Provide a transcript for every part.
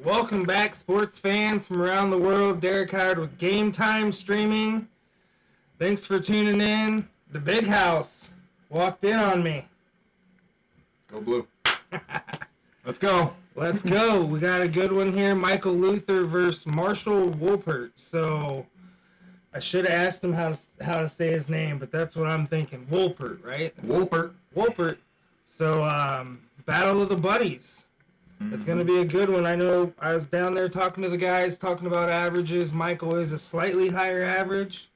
Welcome back, sports fans from around the world. Derek Howard with Game Time Streaming. Thanks for tuning in. The Big House walked in on me. Go Blue. Let's go. Let's go. We got a good one here. Michael Luther versus Marshall Wolpert. So I should have asked him how to say his name, but that's what I'm thinking. Wolpert, right? Wolpert. So Battle of the Buddies. It's going to be a good one. I know I was down there talking to the guys, talking about averages. Michael is a slightly higher average.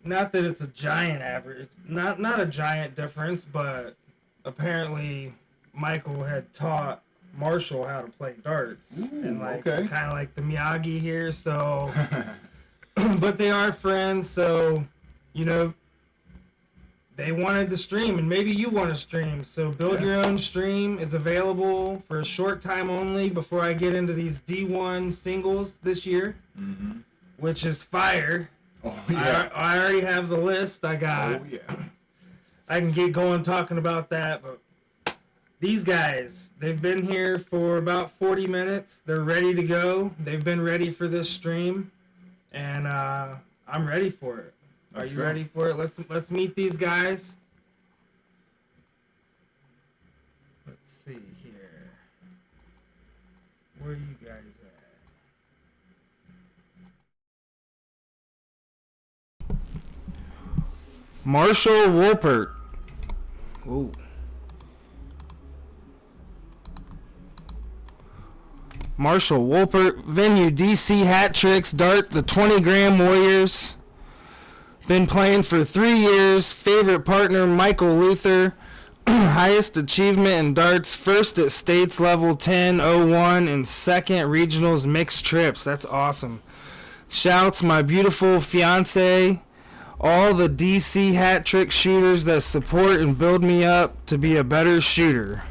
Not that it's a giant average. Not a giant difference, but apparently Michael had taught Marshall how to play darts. Ooh, and like okay. kind of like the Miyagi here, so but they are friends, so you know they wanted to stream, and maybe you want to stream. So Build Your Own Stream is available for a short time only before I get into these D1 singles this year, which is fire. Oh, yeah. I already have the list. I got. Oh, yeah. I can get going talking about that, but these guys, they've been here for about 40 minutes. They're ready to go. They've been ready for this stream, and I'm ready for it. Are you ready for it? Let's meet these guys. Let's see here. Where are you guys at? Marshall Wolpert. Ooh. Marshall Wolpert, venue DC Hat Tricks, Dart, the 20-gram Warriors. Been playing for 3 years. Favorite partner, Michael Luther. Highest achievement in darts, first at states level 10-01 and second regionals mixed trips. That's awesome. Shouts my beautiful fiance, all the DC hat trick shooters that support and build me up to be a better shooter.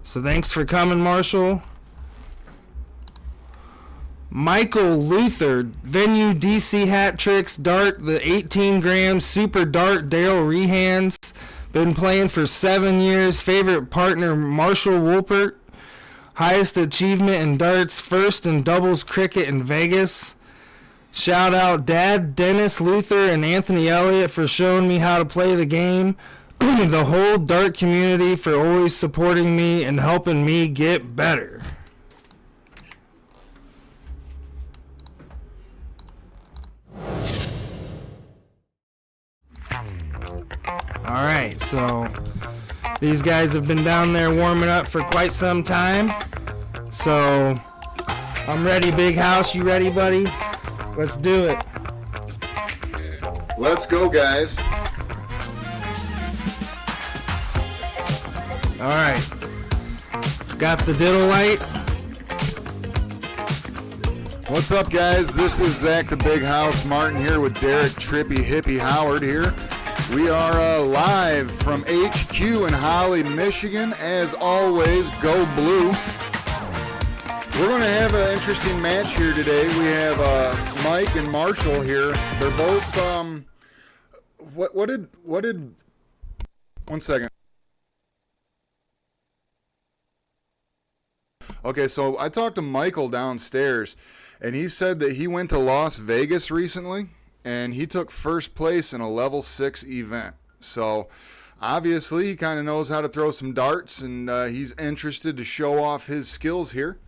So thanks for coming, Marshall. Michael Luther, venue DC Hat Tricks, Dart, the 18-gram Super Dart, Daryl Rehans. Been playing for 7 years. Favorite partner, Marshall Wolpert. Highest achievement in darts, first in doubles cricket in Vegas. Shout out Dad, Dennis Luther, and Anthony Elliott for showing me how to play the game. The whole dart community for always supporting me and helping me get better. Alright, so these guys have been down there warming up for quite some time. So I'm ready, Big House. You ready, buddy? Let's do it. Let's go, guys. Alright. Got the diddle light. What's up, guys? This is Zach the Big House Martin here with Derek Trippy Hippie Howard here. We are live from HQ in Holly, Michigan. As always, go blue. We're going to have an interesting match here today. We have Mike and Marshall here. They're both, what did, one second. Okay, so I talked to Michael downstairs, and he said that he went to Las Vegas recently, and he took first place in a level 6 event. So obviously he kind of knows how to throw some darts, and he's interested to show off his skills here.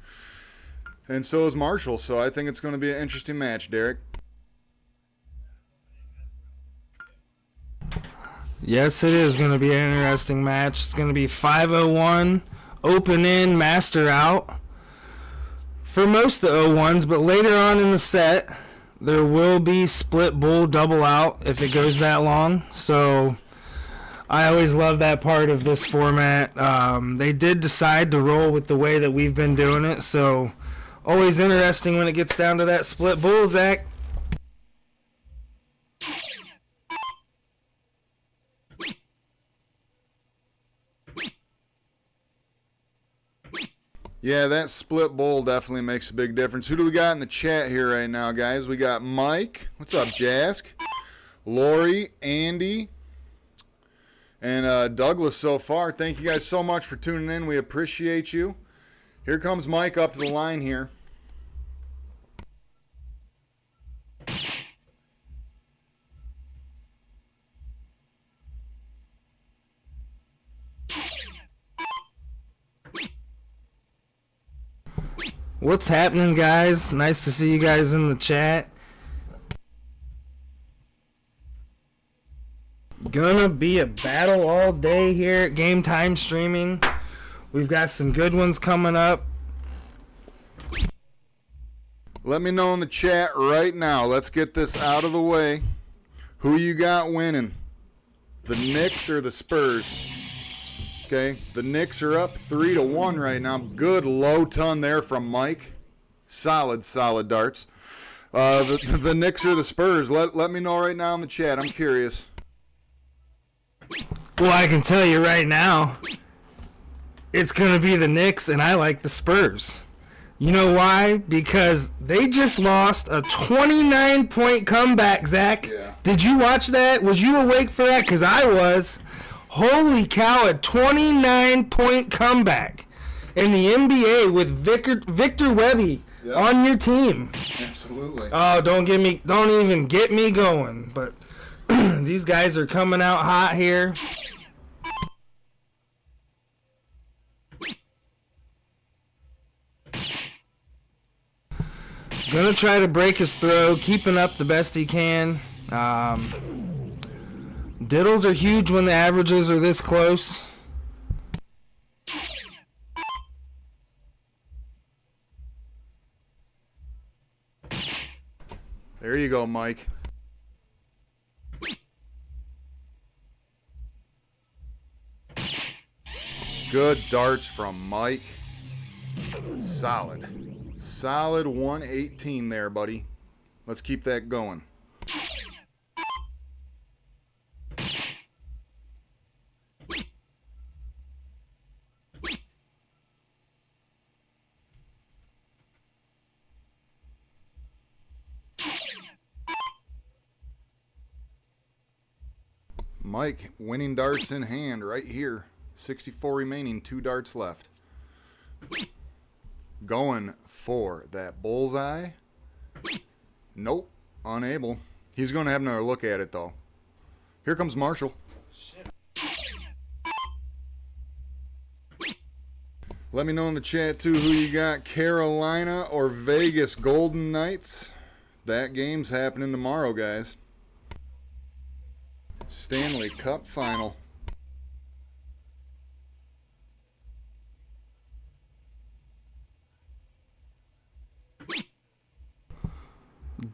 And so is Marshall, so I think it's going to be an interesting match, Derek. Yes, it is going to be an interesting match. It's going to be 501, open in, master out. For most of the 01s, but later on in the set, there will be split bull double out if it goes that long. So I always love that part of this format. They did decide to roll with the way that we've been doing it, so always interesting when it gets down to that split bull, Zach. Yeah, that split bowl definitely makes a big difference. Who do we got in the chat here right now, guys? We got Mike. What's up, Jask? Lori, Andy, and Douglas so far. Thank you guys so much for tuning in. We appreciate you. Here comes Mike up to the line here. What's happening, guys? Nice to see you guys in the chat. Gonna be a battle all day here at Game Time Streaming. We've got some good ones coming up. Let me know in the chat right now. Let's get this out of the way. Who you got winning? The Knicks or the Spurs? Okay, the Knicks are up 3-1 right now. Good low ton there from Mike. Solid darts. The Knicks or the Spurs? Let me know right now in the chat. I'm curious. Well, I can tell you right now, it's going to be the Knicks, and I like the Spurs. You know why? Because they just lost a 29-point comeback, Zach. Yeah. Did you watch that? Was you awake for that? Because I was. Holy cow, a 29-point comeback in the NBA with Victor Webby on your team. Absolutely. Oh, don't even get me going. But these guys are coming out hot here. Gonna try to break his throw, keeping up the best he can. Diddles are huge when the averages are this close. There you go, Mike. Good darts from Mike. Solid 118 there, buddy. Let's keep that going. Mike winning darts in hand right here. 64 remaining, 2 darts left. Going for that bullseye. Nope, unable. He's going to have another look at it, though. Here comes Marshall. Let me know in the chat, too, who you got, Carolina or Vegas Golden Knights. That game's happening tomorrow, guys. Stanley Cup final.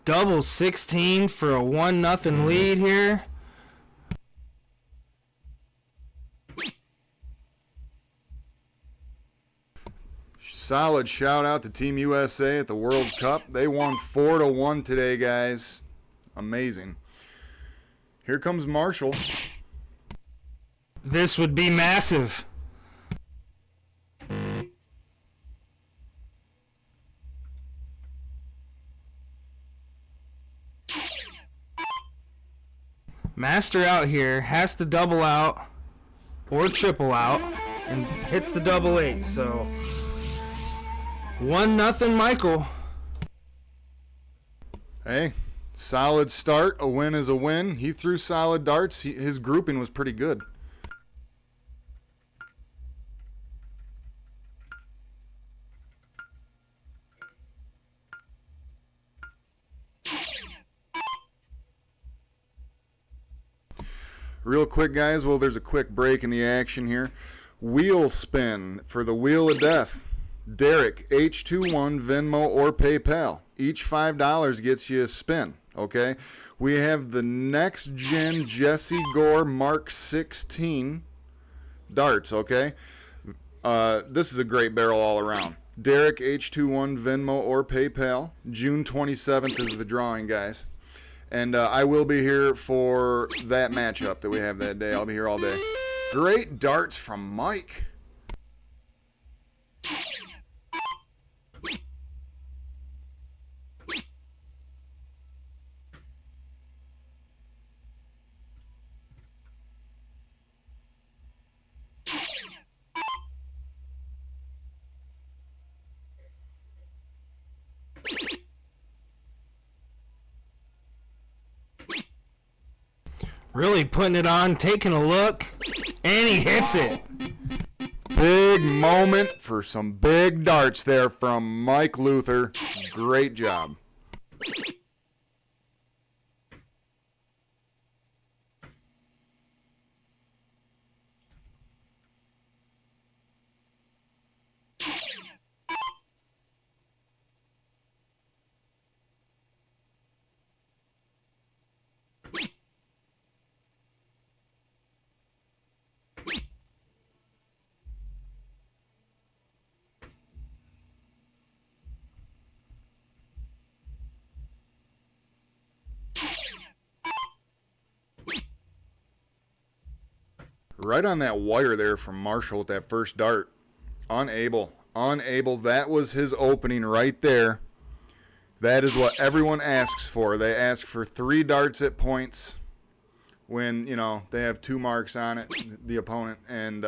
Double 16 for a 1-0 lead here. Solid shout out to Team USA at the World Cup. They won 4-1 today, guys. Amazing. Here comes Marshall. This would be massive. Master out here has to double out or triple out and hits the double 8. So 1-0 Michael. Hey, solid start. A win is a win. He threw solid darts. His grouping was pretty good. Real quick, guys, well, there's a quick break in the action here. Wheel spin for the Wheel of Death. Derek, H21, Venmo, or PayPal. Each $5 gets you a spin, okay? We have the Next Gen Jesse Gore Mark 16 darts, okay? This is a great barrel all around. Derek, H21, Venmo, or PayPal. June 27th is the drawing, guys. And I will be here for that matchup that we have that day. I'll be here all day. Great darts from Mike. Really putting it on, taking a look, and he hits it. Big moment for some big darts there from Mike Luther. Great job. Right on that wire there from Marshall with that first dart. Unable. That was his opening right there. That is what everyone asks for. They ask for 3 darts at points when, you know, they have 2 marks on it, the opponent, and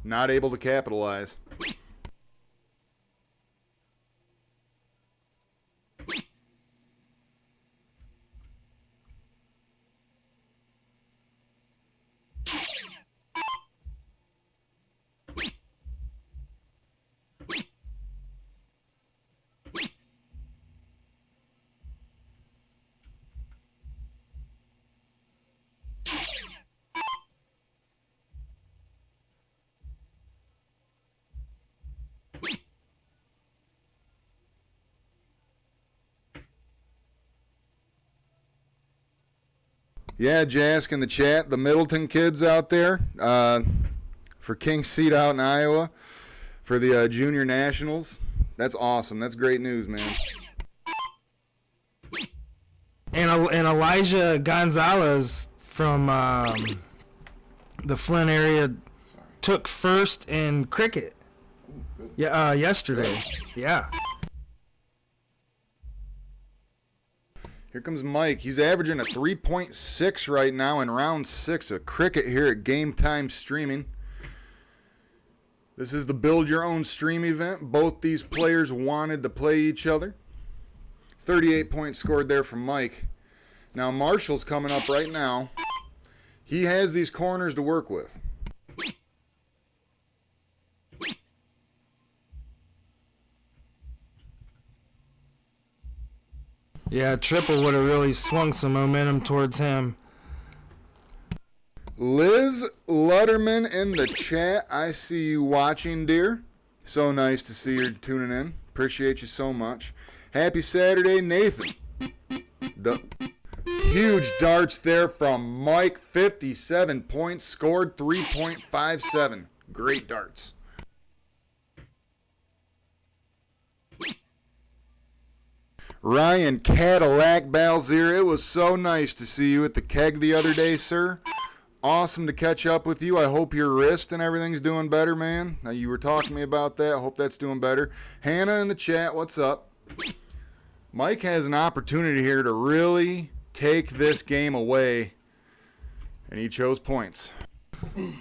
not able to capitalize. Yeah, Jask in the chat, the Middleton kids out there for King's Seat out in Iowa for the Junior Nationals. That's awesome. That's great news, man. And Elijah Gonzalez from the Flint area took first in cricket. Yeah, yesterday. Yeah. Here comes Mike. He's averaging a 3.6 right now in round 6 of cricket here at Game Time Streaming. This is the Build Your Own Stream event. Both these players wanted to play each other. 38 points scored there from Mike. Now Marshall's coming up right now. He has these corners to work with. Yeah, triple would have really swung some momentum towards him. Liz Lutterman in the chat. I see you watching, dear. So nice to see you tuning in. Appreciate you so much. Happy Saturday, Nathan. Huge darts there from Mike. 57 points, scored 3.57. Great darts. Ryan Cadillac Balzier, it was so nice to see you at the keg the other day, sir. Awesome to catch up with you. I hope your wrist and everything's doing better, man. Now, you were talking to me about that. I hope that's doing better. Hannah in the chat, what's up? Mike has an opportunity here to really take this game away, and he chose points.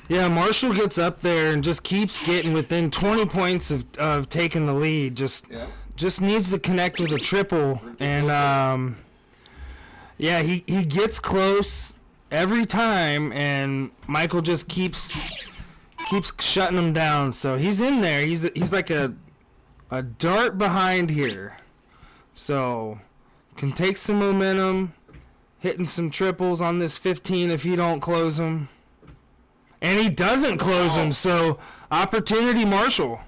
Yeah, Marshall gets up there and just keeps getting within 20 points of taking the lead. Just needs to connect with a triple, and yeah, he gets close every time, and Michael just keeps shutting him down. So he's in there. He's like a dart behind here, so can take some momentum, hitting some triples on this 15 if he don't close him, and he doesn't close him. So opportunity, Marshall.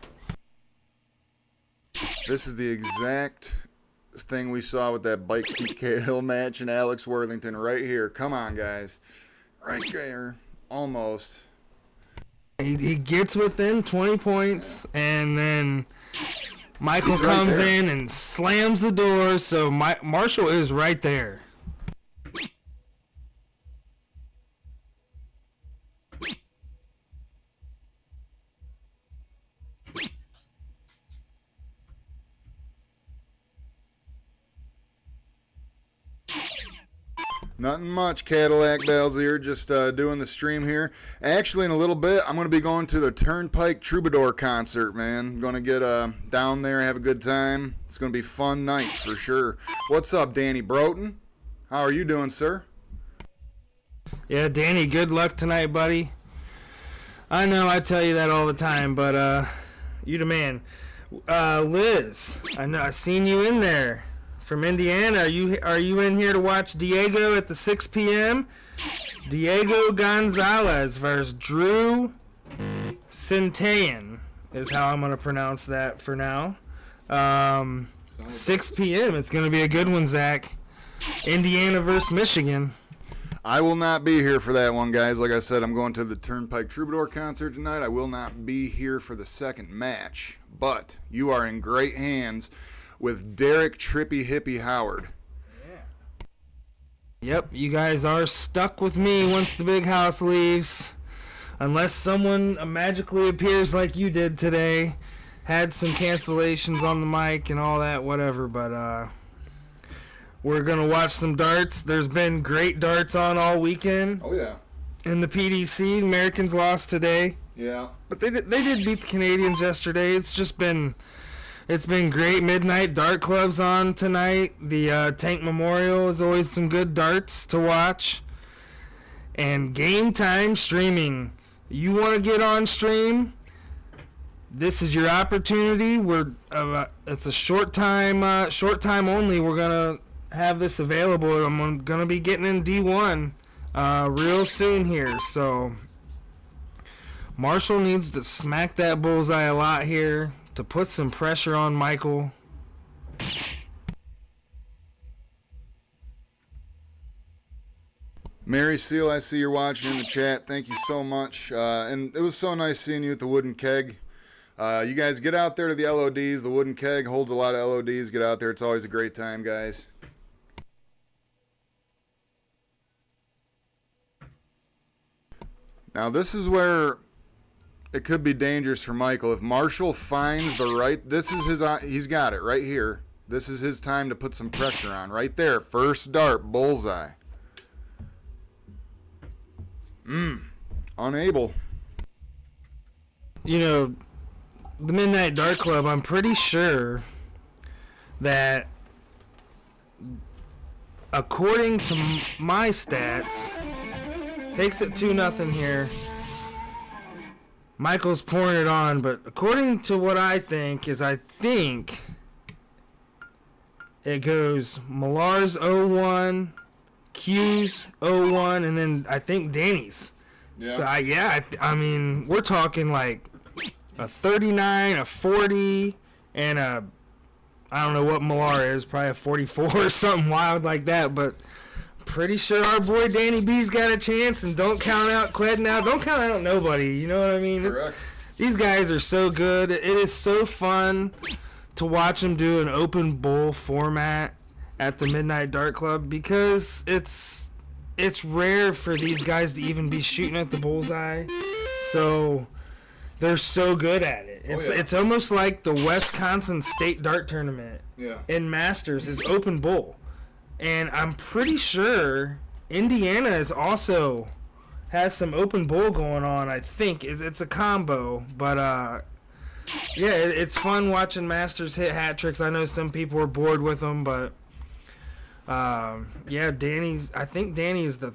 This is the exact thing we saw with that Bike CK Hill match and Alex Worthington right here. Come on, guys. Right there. Almost. He gets within 20 points, and then Michael comes in and slams the door, so Marshall is right there. Nothing much, Cadillac Balzier, just doing the stream here. Actually, in a little bit, I'm going to be going to the Turnpike Troubadour concert, man. Going to get down there, have a good time. It's going to be a fun night for sure. What's up, Danny Broughton? How are you doing, sir? Yeah, Danny, good luck tonight, buddy. I know I tell you that all the time, but you the man. Liz, I know I seen you in there. From Indiana, are you in here to watch Diego at the 6 p.m.? Diego Gonzalez versus Drew Csintyan is how I'm going to pronounce that for now. 6 p.m. It's going to be a good one, Zach. Indiana versus Michigan. I will not be here for that one, guys. Like I said, I'm going to the Turnpike Troubadour concert tonight. I will not be here for the second match. But you are in great hands with Derek Trippy Hippie Howard. Yep, you guys are stuck with me once the big house leaves. unless someone magically appears like you did today, had some cancellations on the mic and all that, whatever. But we're gonna watch some darts. There's been great darts on all weekend. Oh yeah. In the PDC, Americans lost today. Yeah. But they did beat the Canadians yesterday. It's been great. Midnight Dart Club's on tonight. The Tank Memorial is always some good darts to watch. And Game Time streaming. You want to get on stream? This is your opportunity. It's a short time only. We're gonna have this available. I'm gonna be getting in D1 real soon here. So Marshall needs to smack that bullseye a lot here to put some pressure on Michael. Mary Seal, I see you're watching in the chat. Thank you so much. And it was so nice seeing you at the Wooden Keg. You guys get out there to the LODs. The Wooden Keg holds a lot of LODs. Get out there. It's always a great time, guys. Now, this is where it could be dangerous for Michael. If Marshall finds the right... This is his... He's got it right here. This is his time to put some pressure on. Right there. First dart. Bullseye. Unable. You know, the Midnight Dart Club, I'm pretty sure that according to my stats, takes it 2-0 here. Michael's pouring it on, but according to what I think it goes Millar's 0-1, Q's 0-1, and then I think Danny's. Yeah. So I mean, we're talking like a 39, a 40, and I don't know what Millar is, probably a 44 or something wild like that, but pretty sure our boy Danny B's got a chance, and don't count out Cled now. Don't count out nobody, you know what I mean? Correct. These guys are so good. It is so fun to watch them do an open bowl format at the Midnight Dart Club because it's rare for these guys to even be shooting at the bullseye. So they're so good at it. It's almost like the Wisconsin State Dart Tournament in Masters is open bowl. And I'm pretty sure Indiana is also has some open bowl going on. I think it's a combo, but it's fun watching Masters hit hat tricks. I know some people are bored with them, but I think Danny's the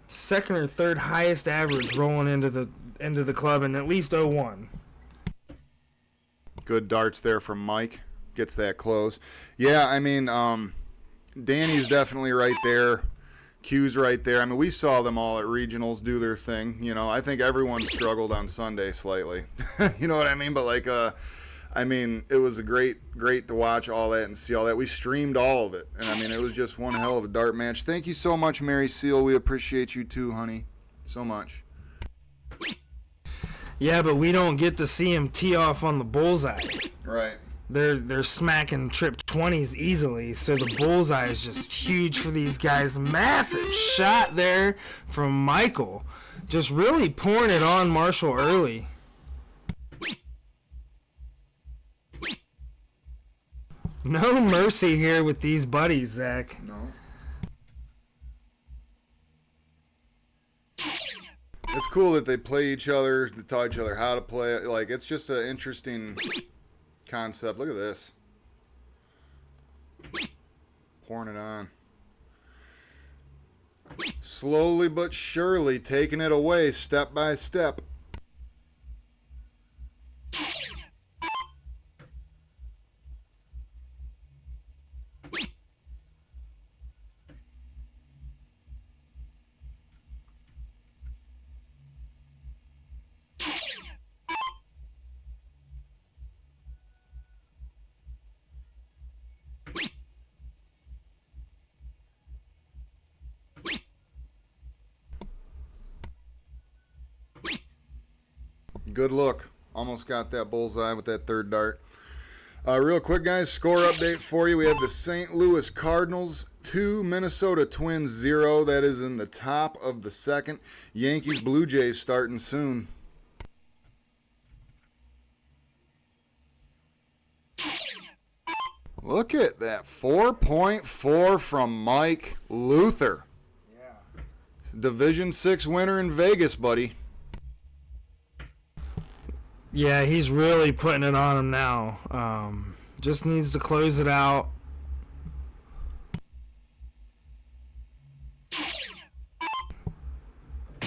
second or third highest average rolling into the club, and at least 0-1. Good darts there from Mike. Gets that close. Yeah, I mean, Danny's definitely right there. Q's right there. I mean, we saw them all at regionals do their thing. You know, I think everyone struggled on Sunday slightly. You know what I mean? But like, I mean, it was great to watch all that and see all that. We streamed all of it, and I mean, it was just one hell of a dart match. Thank you so much, Mary Seal. We appreciate you too, honey, so much. Yeah, but we don't get to see him tee off on the bullseye. Right. They're smacking trip 20s easily, so the bullseye is just huge for these guys. Massive shot there from Michael, just really pouring it on Marshall early. No mercy here with these buddies, Zach. No. It's cool that they play each other, they taught each other how to play. Like, it's just an interesting concept. Look at this. Pouring it on. Slowly but surely taking it away step by step. Good look. Almost got that bullseye with that third dart. Real quick, guys, score update for you. We have the St. Louis Cardinals 2, Minnesota Twins 0. That is in the top of the second. Yankees Blue Jays starting soon. Look at that, 4.4 from Mike Luther. Yeah. Division 6 winner in Vegas, buddy. Yeah, he's really putting it on him now. Just needs to close it out. A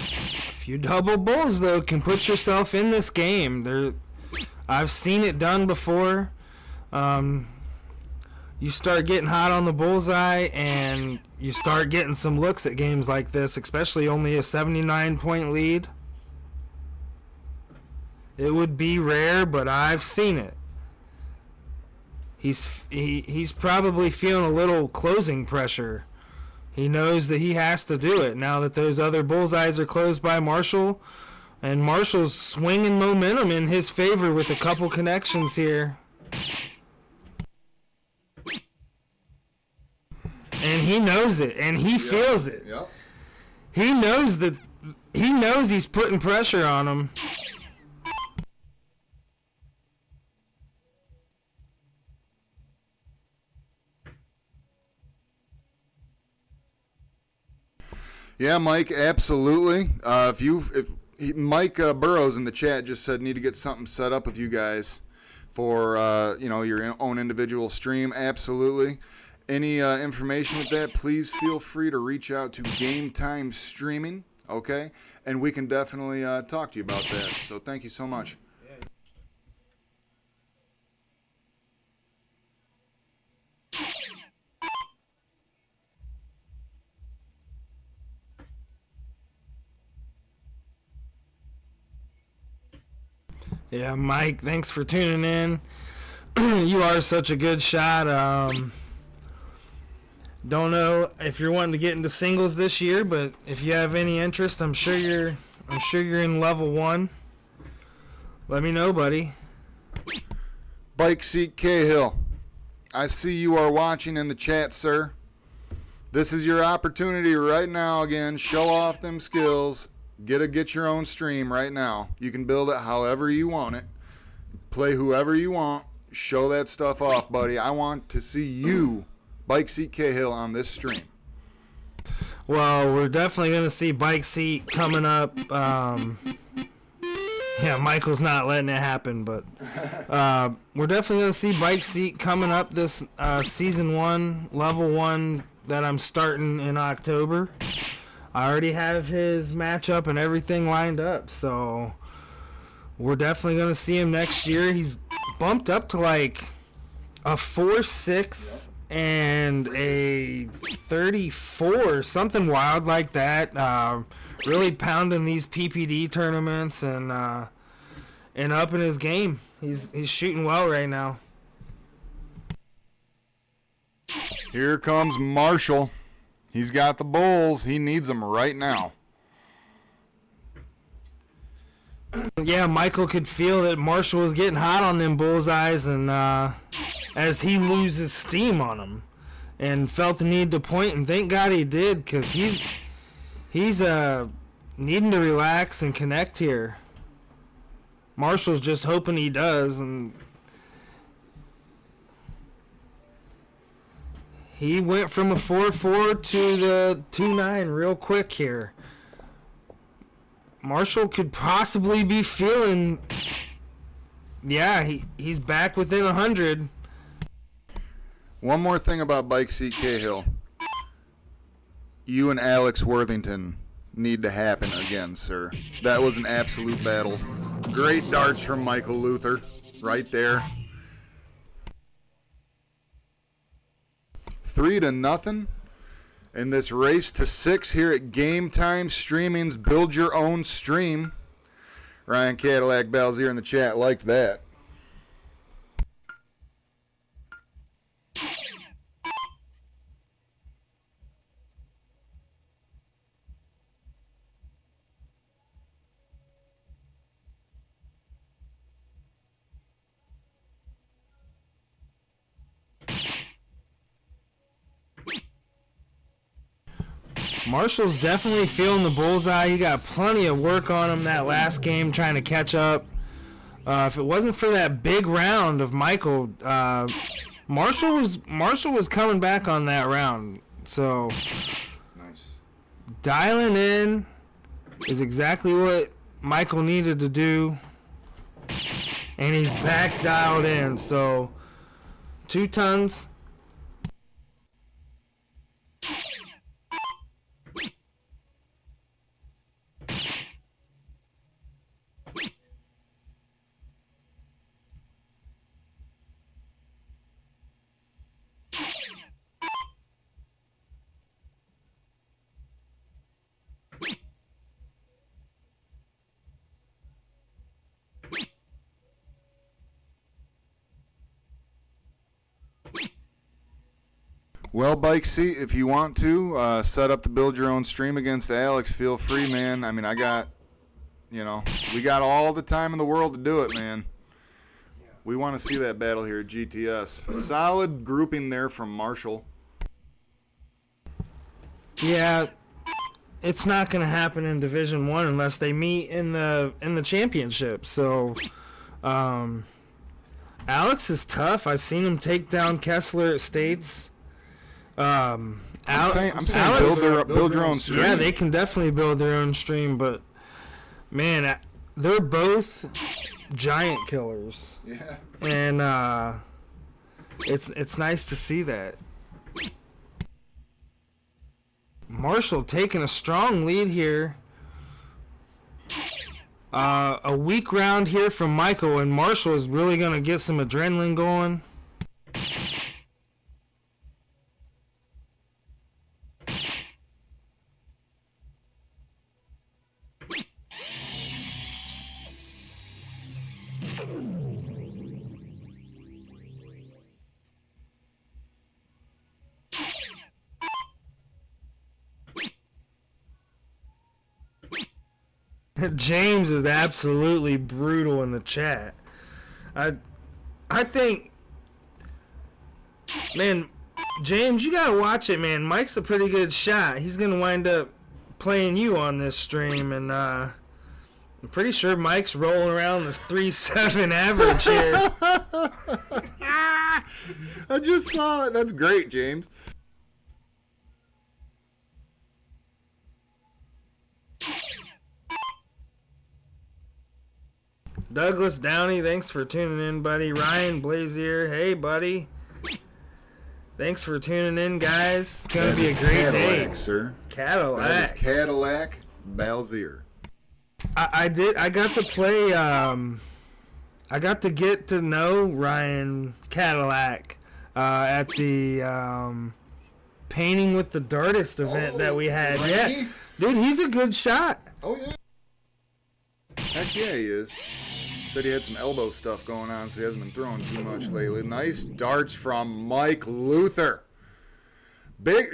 few double bulls, though, can put yourself in this game. I've seen it done before. You start getting hot on the bullseye, and you start getting some looks at games like this, especially only a 79-point lead. It would be rare, but I've seen it. He's probably feeling a little closing pressure. He knows that he has to do it now that those other bullseyes are closed by Marshall, and Marshall's swinging momentum in his favor with a couple connections here. And he knows it, and he feels it. Yep. He knows he's putting pressure on him. Yeah, Mike, absolutely. Mike Burrows in the chat just said need to get something set up with you guys for your own individual stream. Absolutely. Any information with that, please feel free to reach out to Game Time Streaming, okay? And we can definitely talk to you about that. So thank you so much. Yeah, Mike, thanks for tuning in. You are such a good shot. Don't know if you're wanting to get into singles this year, but if you have any interest, I'm sure you're in level 1. Let me know, buddy. Bike Seat Cahill, I see you are watching in the chat, sir. This is your opportunity right now again. Show off them skills. Get your own stream right now. You can build it however you want it. Play whoever you want. Show that stuff off, buddy. I want to see you, Bike Seat Cahill, on this stream. Well, we're definitely going to see Bike Seat coming up. Yeah, Michael's not letting it happen, but we're definitely going to see Bike Seat coming up this Season 1, Level 1 that I'm starting in October. I already have his matchup and everything lined up, so we're definitely going to see him next year. He's bumped up to like a 4.6 and a 34, something wild like that. Really pounding these PPD tournaments and up in his game. He's shooting well right now. Here comes Marshall. He's got the bulls. He needs them right now. Yeah, Michael could feel that Marshall was getting hot on them bullseyes, and as he loses steam on them, and felt the need to point, and thank God he did, because he's needing to relax and connect here. Marshall's just hoping he does, and he went from a 4.4 to the 2.9 real quick here. Marshall could possibly be feeling, yeah, he's back within 100. One more thing about Bike Seat Cahill. You and Alex Worthington need to happen again, sir. That was an absolute battle. Great darts from Michael Luther right there. 3-0 in this race to 6 here at Game Time Streaming's Build Your Own Stream. Ryan Cadillac Balzier in the chat liked that. Marshall's definitely feeling the bullseye. He got plenty of work on him that last game trying to catch up. If it wasn't for that big round of Michael, Marshall was coming back on that round. So Nice. Dialing in is exactly what Michael needed to do. And he's back dialed in. So 2 tons. Well, Bike Seat, if you want to set up to build your own stream against Alex, feel free, man. I mean, we got all the time in the world to do it, man. We want to see that battle here at GTS. Solid grouping there from Marshall. Yeah, it's not going to happen in Division 1 unless they meet in the championship. So Alex is tough. I've seen him take down Kessler at States. I'm saying Alex, build your own stream. Yeah, they can definitely build their own stream, but man, they're both giant killers. Yeah. And it's nice to see that. Marshall taking a strong lead here. A weak round here from Michael, and Marshall is really going to get some adrenaline going. James is absolutely brutal in the chat. I think, man, James, you gotta watch it, man. Mike's a pretty good shot. He's gonna wind up playing you on this stream, and I'm pretty sure Mike's rolling around this 3.7 average here. I just saw it. That's great, James. Douglas Downey, thanks for tuning in, buddy. Ryan Blazier, hey, buddy. Thanks for tuning in, guys. It's going to be a great Cadillac, day. Sir. Cadillac. That is Cadillac Balzier. I got to play, I got to get to know Ryan Cadillac at the Painting with the Dartist event that we had. Randy? Yeah. Dude, he's a good shot. Oh, yeah. Heck yeah, he is. Said he had some elbow stuff going on, so he hasn't been throwing too much lately. Nice darts from Mike Luther. Big.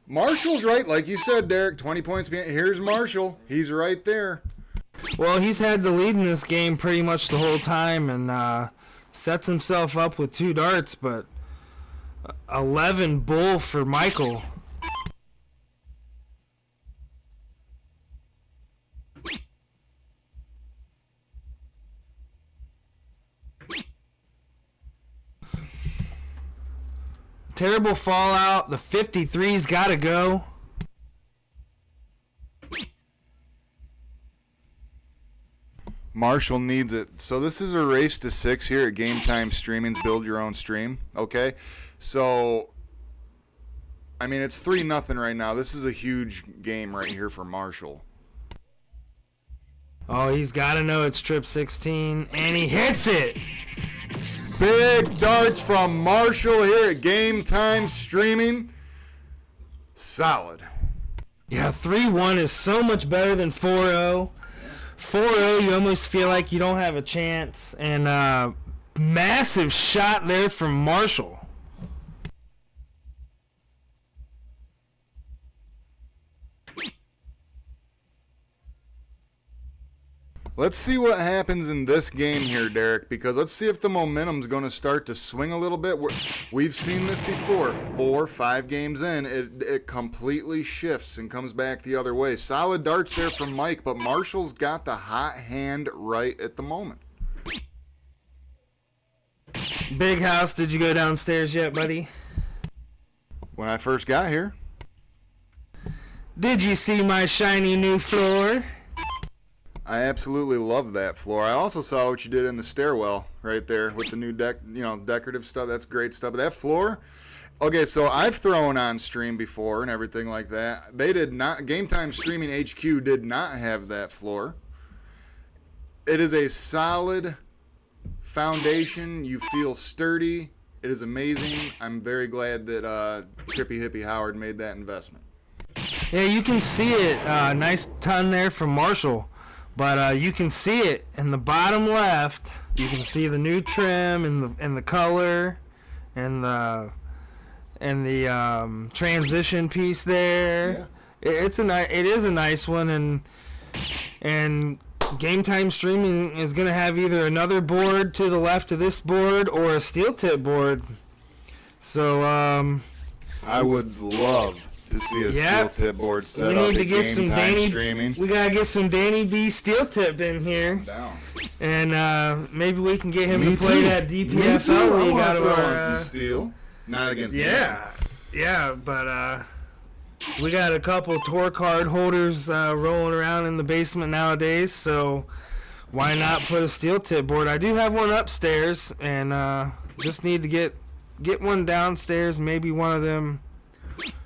Marshall's right, like you said, Derek. 20 points behind. Here's Marshall. He's right there. Well, he's had the lead in this game pretty much the whole time, and sets himself up with 2 darts, but 11 bull for Michael. Terrible fallout. The 53's got to go. Marshall needs it. So this is a race to 6 here at Game Time Streaming's Build Your Own Stream. Okay? So, I mean, it's 3-0 right now. This is a huge game right here for Marshall. Oh, he's got to know it's trip 16, and he hits it. Big darts from Marshall here at Game Time Streaming. Solid. Yeah, 3-1 is so much better than 4-0. 4-0, you almost feel like you don't have a chance. And massive shot there from Marshall. Let's see what happens in this game here, Derek, because let's see if the momentum's going to start to swing a little bit. We've seen this before. 4, 5 games in, it completely shifts and comes back the other way. Solid darts there from Mike, but Marshall's got the hot hand right at the moment. Big House, did you go downstairs yet, buddy? When I first got here. Did you see my shiny new floor? I absolutely love that floor. I also saw what you did in the stairwell right there with the new decorative stuff. That's great stuff. But that floor, okay, so I've thrown on stream before and everything like that. They did not, Game Time Streaming HQ did not have that floor. It is a solid foundation. You feel sturdy. It is amazing. I'm very glad that Trippy Hippie Howard made that investment. Yeah, you can see it. Nice ton there from Marshall. But you can see it in the bottom left. You can see the new trim and the color and the transition piece there. Yeah. It is a nice one, and Game Time Streaming is going to have either another board to the left of this board or a steel tip board. So I would love to see a steel tip board set up. We need to get some Danny. We gotta get some Danny B steel tip in here. Down. And maybe we can get him to play that DPFL league out of our some steel. Not against. Yeah, but we got a couple tour card holders rolling around in the basement nowadays, so why not put a steel tip board? I do have one upstairs, and just need to get one downstairs. Maybe one of them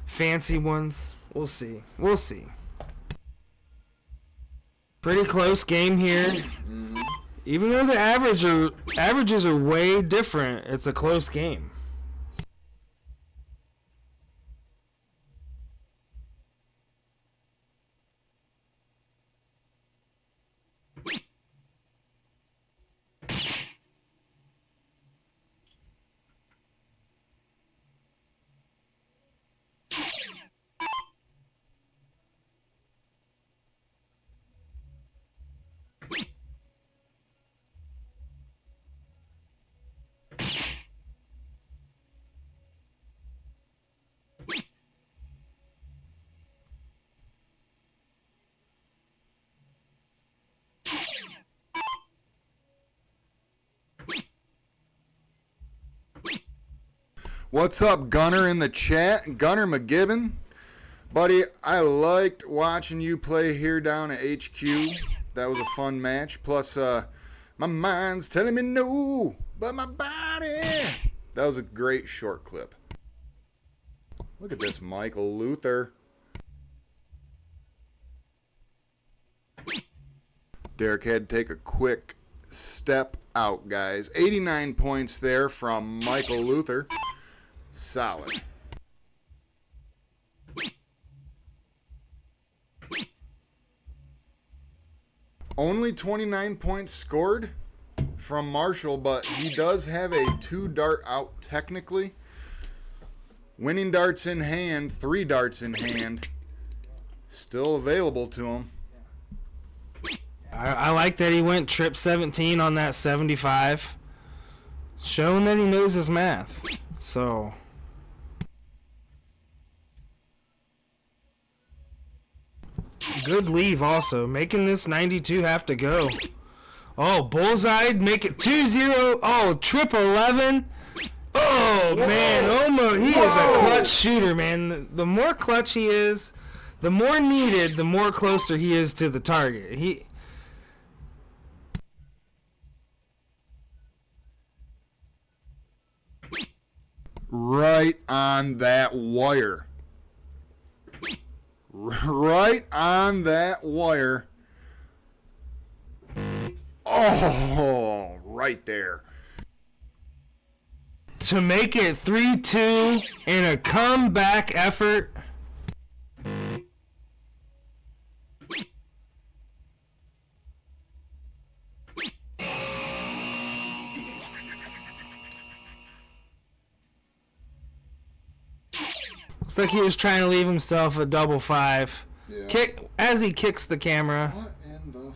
fancy ones. We'll see. Pretty close game here. Even though the averages are way different, it's a close game. What's up, Gunner, in the chat? Gunner McGibbon. Buddy, I liked watching you play here down at HQ. That was a fun match. Plus, my mind's telling me no, but my body. That was a great short clip. Look at this, Michael Luther. Derek had to take a quick step out, guys. 89 points there from Michael Luther. Solid. Only 29 points scored from Marshall, but he does have a 2-dart out technically. Winning darts in hand, 3 darts in hand. Still available to him. I like that he went trip 17 on that 75. Showing that he knows his math. So good leave also. Making this 92 have to go. Oh, bullseye. Make it 2-0. Oh, trip 11. Oh, man. Omo, he is a clutch shooter, man. The more clutch he is, the more needed, the more closer he is to the target. Right on that wire. Right on that wire. Oh, right there. To make it 3-2 in a comeback effort. Looks like he was trying to leave himself a double 5. Yeah. Kick as he kicks the camera. What in the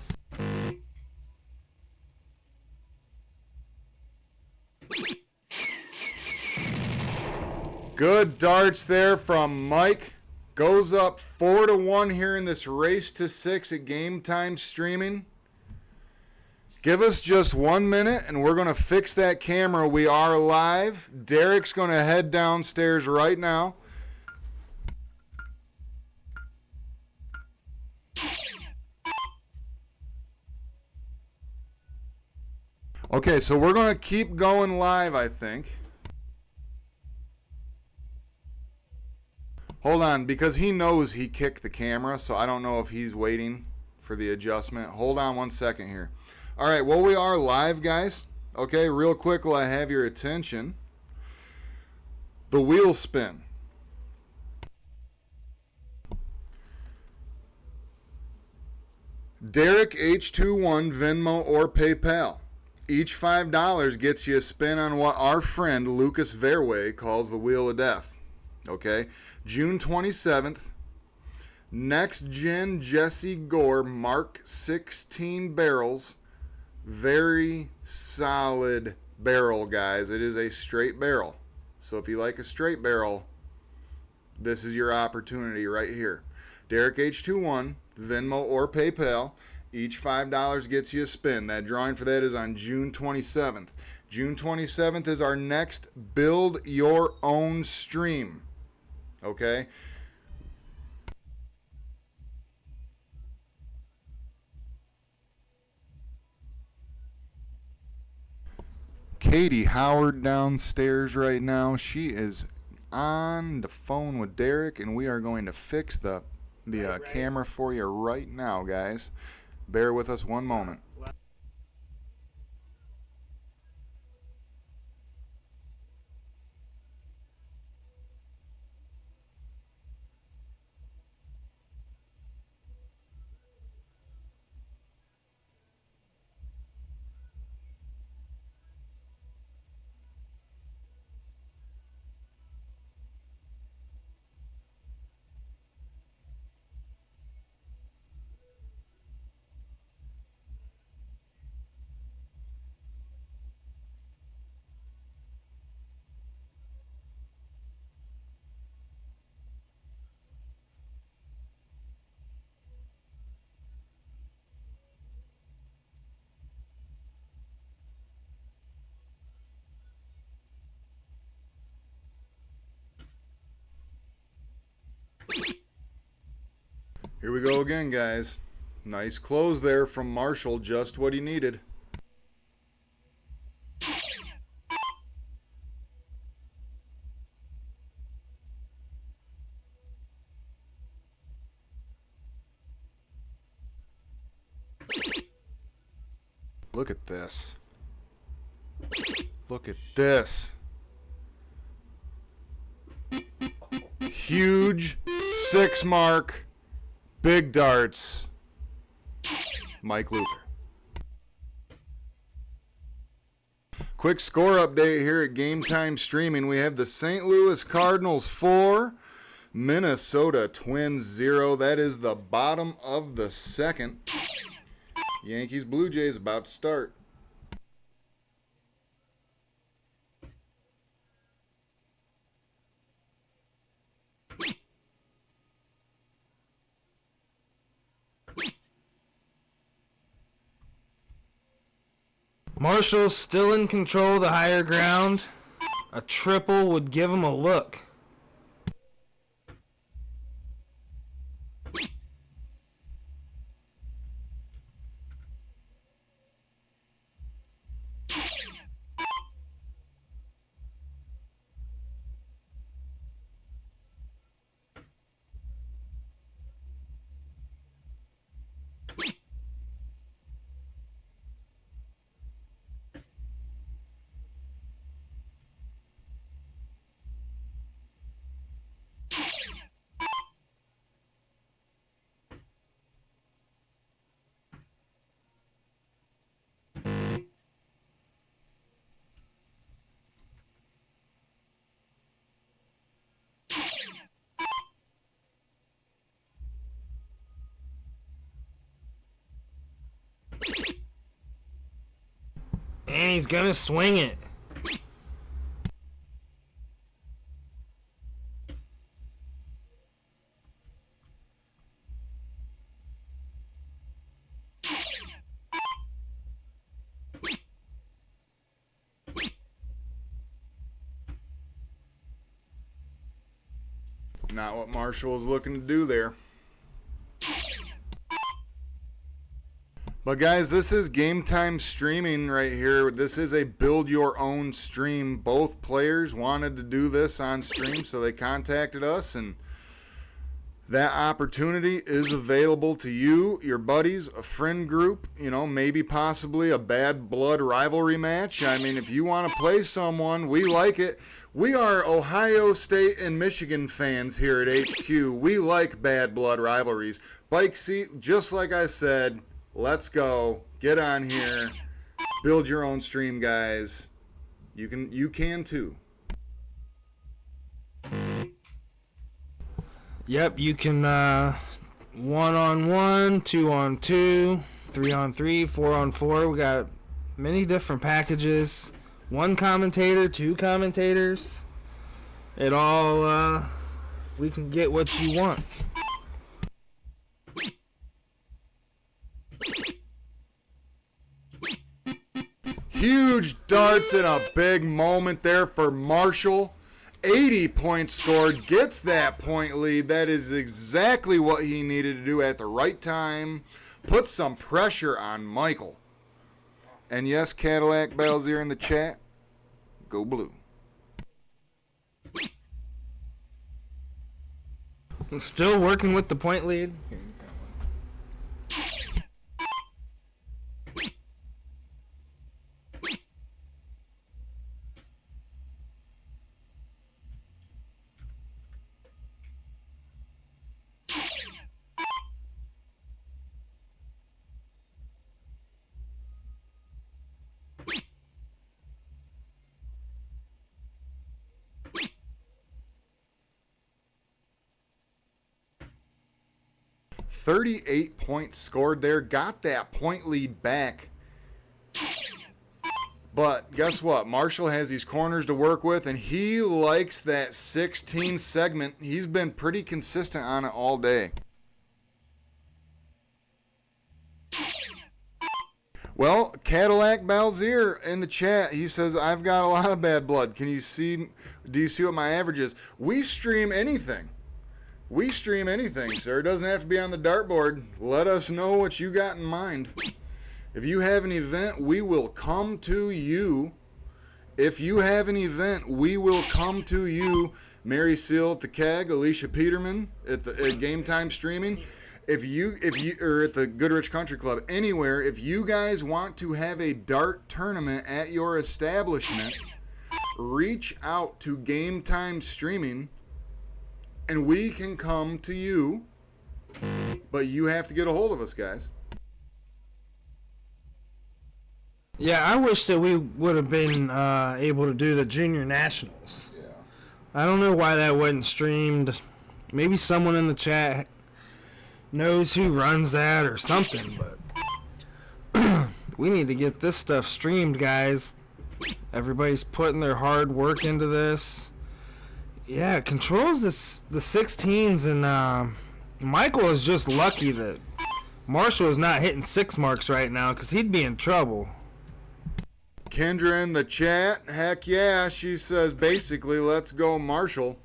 Good darts there from Mike. Goes up 4-1 here in this race to 6 at Game Time Streaming. Give us just 1 minute and we're going to fix that camera. We are live. Derek's going to head downstairs right now. Okay, so we're going to keep going live, I think. Hold on, because he knows he kicked the camera, so I don't know if he's waiting for the adjustment. Hold on 1 second here. All right, well, we are live, guys. Okay, real quick while I have your attention. The wheel spin. Derek H21, Venmo or PayPal. Each $5 gets you a spin on what our friend Lucas Verway calls the Wheel of Death. Okay, June 27th. Next Gen Jesse Gore Mark 16 barrels. Very solid barrel, guys. It is a straight barrel. So if you like a straight barrel, this is your opportunity right here. Derek H21, Venmo or PayPal. Each $5 gets you a spin. That drawing for that is on June 27th. June 27th is our next Build Your Own stream. Okay? Katie Howard downstairs right now. She is on the phone with Derek, and we are going to fix the camera for you right now, guys. Bear with us 1 moment. Here we go again, guys. Nice close there from Marshall, just what he needed. Look at this. Look at this. Huge 6 mark. Big darts, Mike Luther. Quick score update here at Game Time Streaming. We have the St. Louis Cardinals 4, Minnesota Twins 0. That is the bottom of the second. Yankees Blue Jays about to start. Marshall's still in control of the higher ground. A triple would give him a look. And he's gonna swing it. Not what Marshall was looking to do there. But guys, this is Game Time Streaming right here. This is a build your own stream. Both players wanted to do this on stream, so they contacted us, and that opportunity is available to you, your buddies, a friend group, you know, maybe possibly a bad blood rivalry match. I mean, if you want to play someone, we like it. We are Ohio State and Michigan fans here at HQ. We like bad blood rivalries. Bike seat, just like I said, let's go. Get on here. Build your own stream, guys. You can too. Yep, you can 1-on-1, 2-on-2, 3-on-3, 4-on-4. We got many different packages. 1 commentator, 2 commentators. It all, we can get what you want. Huge darts and a big moment there for Marshall. 80 points scored, gets that point lead. That is exactly what he needed to do at the right time. Put some pressure on Michael. And yes, Cadillac Balzier in the chat. Go blue. I'm still working with the point lead. 38 points scored there. Got that point lead back. But guess what? Marshall has these corners to work with, and he likes that 16 segment. He's been pretty consistent on it all day. Well, Cadillac Balzier in the chat, he says, I've got a lot of bad blood. Do you see what my average is? We stream anything. We stream anything, sir. It doesn't have to be on the dartboard. Let us know what you got in mind. If you have an event, we will come to you. If you have an event, we will come to you. Mary Seal at the Keg, Alicia Peterman at Game Time Streaming. If you or at the Goodrich Country Club, anywhere, if you guys want to have a dart tournament at your establishment, reach out to Game Time Streaming and we can come to you. But you have to get a hold of us, guys. Yeah, I wish that we would have been able to do the junior nationals. Yeah. I don't know why that wasn't streamed. Maybe someone in the chat knows who runs that or something, but we need to get this stuff streamed, guys. Everybody's putting their hard work into this. Yeah, it controls the 16s, and Michael is just lucky that Marshall is not hitting 6 marks right now, because he'd be in trouble. Kendra in the chat, heck yeah, she says basically, let's go Marshall.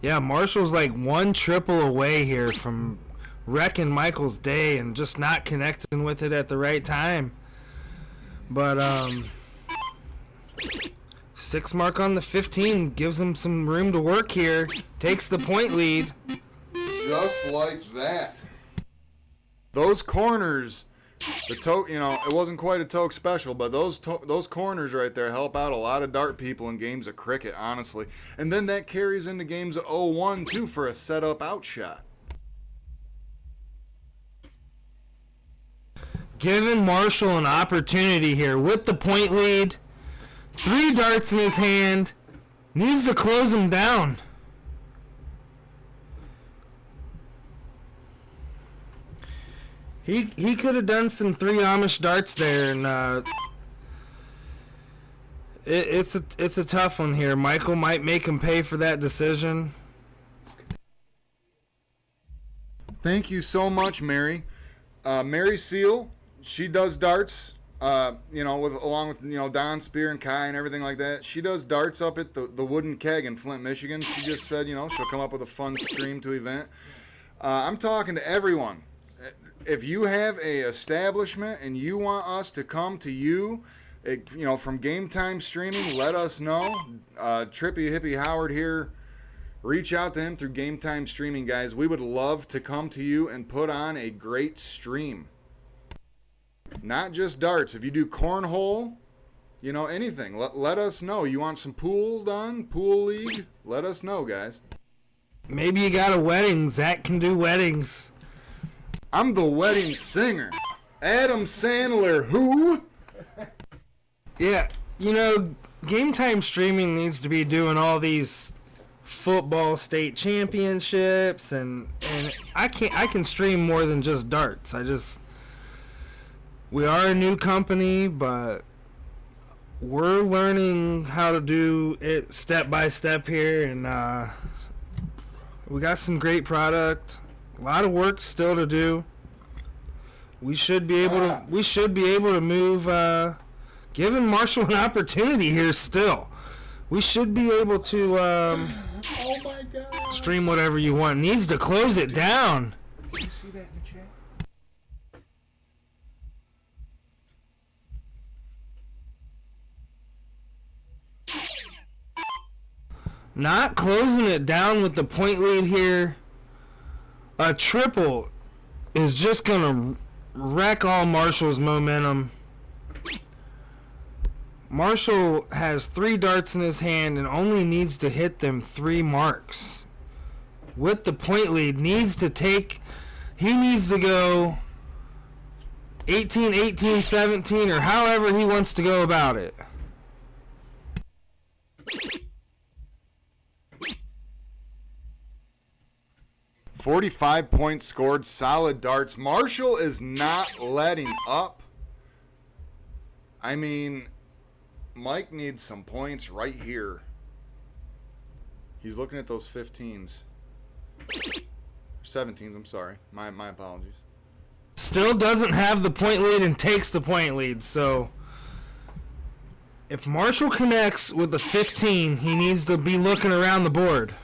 Yeah, Marshall's like 1 triple away here from wrecking Michael's day and just not connecting with it at the right time. But 6 mark on the 15 gives him some room to work here. Takes the point lead. Just like that. Those corners, it wasn't quite a toke special, but those corners right there help out a lot of dart people in games of cricket, honestly. And then that carries into games of 0-1 too for a setup out shot. Giving Marshall an opportunity here with the point lead. 3 darts in his hand. Needs to close him down. He could have done some 3 Amish darts there, and it's a tough one here. Michael might make him pay for that decision. Thank you so much, Mary. Mary Seal, she does darts along with Don Spear and Kai and everything like that. She does darts up at the Wooden Keg in Flint, Michigan. She just said, she'll come up with a fun stream to event. I'm talking to everyone. If you have a establishment and you want us to come to you, from Game Time Streaming, let us know. Trippy Hippie Howard here. Reach out to him through Game Time Streaming, guys. We would love to come to you and put on a great stream. Not just darts. If you do cornhole, anything, let us know. You want some pool done? Pool league? Let us know, guys. Maybe you got a wedding. Zach can do weddings. I'm the wedding singer. Adam Sandler, who? Yeah, Game Time Streaming needs to be doing all these football state championships, and I can stream more than just darts. We are a new company, but we're learning how to do it step by step here, and we got some great product. A lot of work still to do. We should be able to move. Giving Marshall an opportunity here still. We should be able to oh my God. Stream whatever you want. Needs to close it down. Did you see that in the chat? Not closing it down with the point lead here. A triple is just going to wreck all Marshall's momentum. Marshall has 3 darts in his hand and only needs to hit them 3 marks. With the point lead, he needs to go 18, 18, 17, or however he wants to go about it. $45 points scored, solid darts. Marshall is not letting up. I mean, Mike needs some points right here. He's looking at those 15s. 17s, I'm sorry. My apologies. Still doesn't have the point lead and takes the point lead. So if Marshall connects with a 15, he needs to be looking around the board.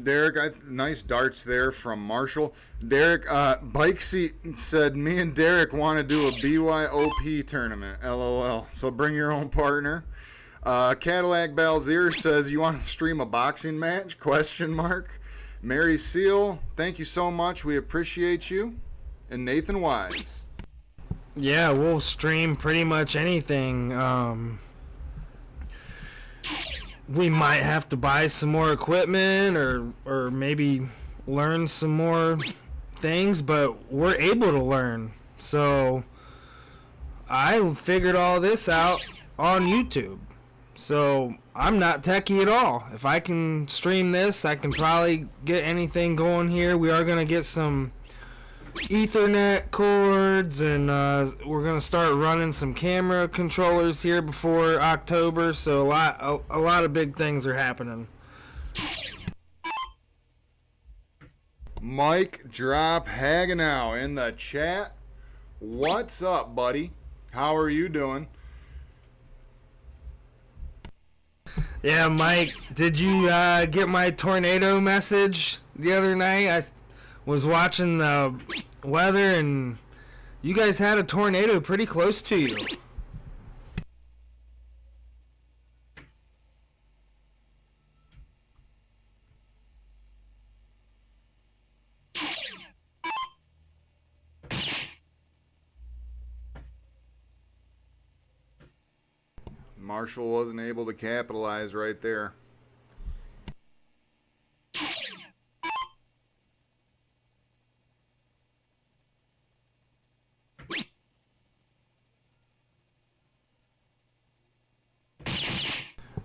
Derek, nice darts there from Marshall. Derek, Bikesy said, me and Derek want to do a BYOP tournament, LOL. So bring your own partner. Cadillac Balzier says, you want to stream a boxing match? ? Mary Seal, thank you so much. We appreciate you. And Nathan Wise. Yeah, we'll stream pretty much anything. We might have to buy some more equipment or maybe learn some more things, but we're able to learn. So I figured all this out on YouTube. So I'm not techie at all. If I can stream this, I can probably get anything going here. We are going to get some Ethernet cords, and we're going to start running some camera controllers here before October. So a lot of big things are happening. Mike Drop Hagenow in the chat. What's up, buddy? How are you doing? Yeah, Mike, did you get my tornado message the other night? I was watching the weather, and you guys had a tornado pretty close to you. Marshall wasn't able to capitalize right there.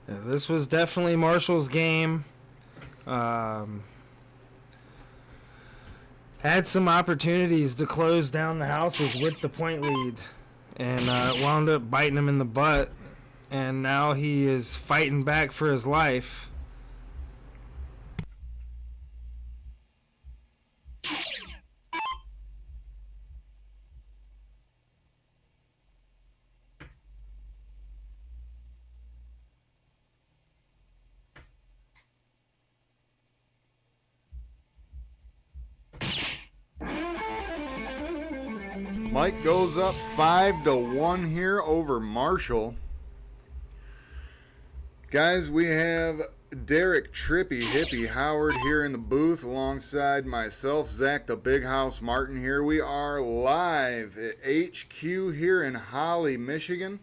Yeah, this was definitely Marshall's game. Had some opportunities to close down the houses with the point lead, and wound up biting him in the butt. And now he is fighting back for his life. Mike goes up 5-1 here over Marshall. Guys, we have Derek Trippy Hippie Howard here in the booth alongside myself, Zach the Big House Martin here. We are live at HQ here in Holly, Michigan.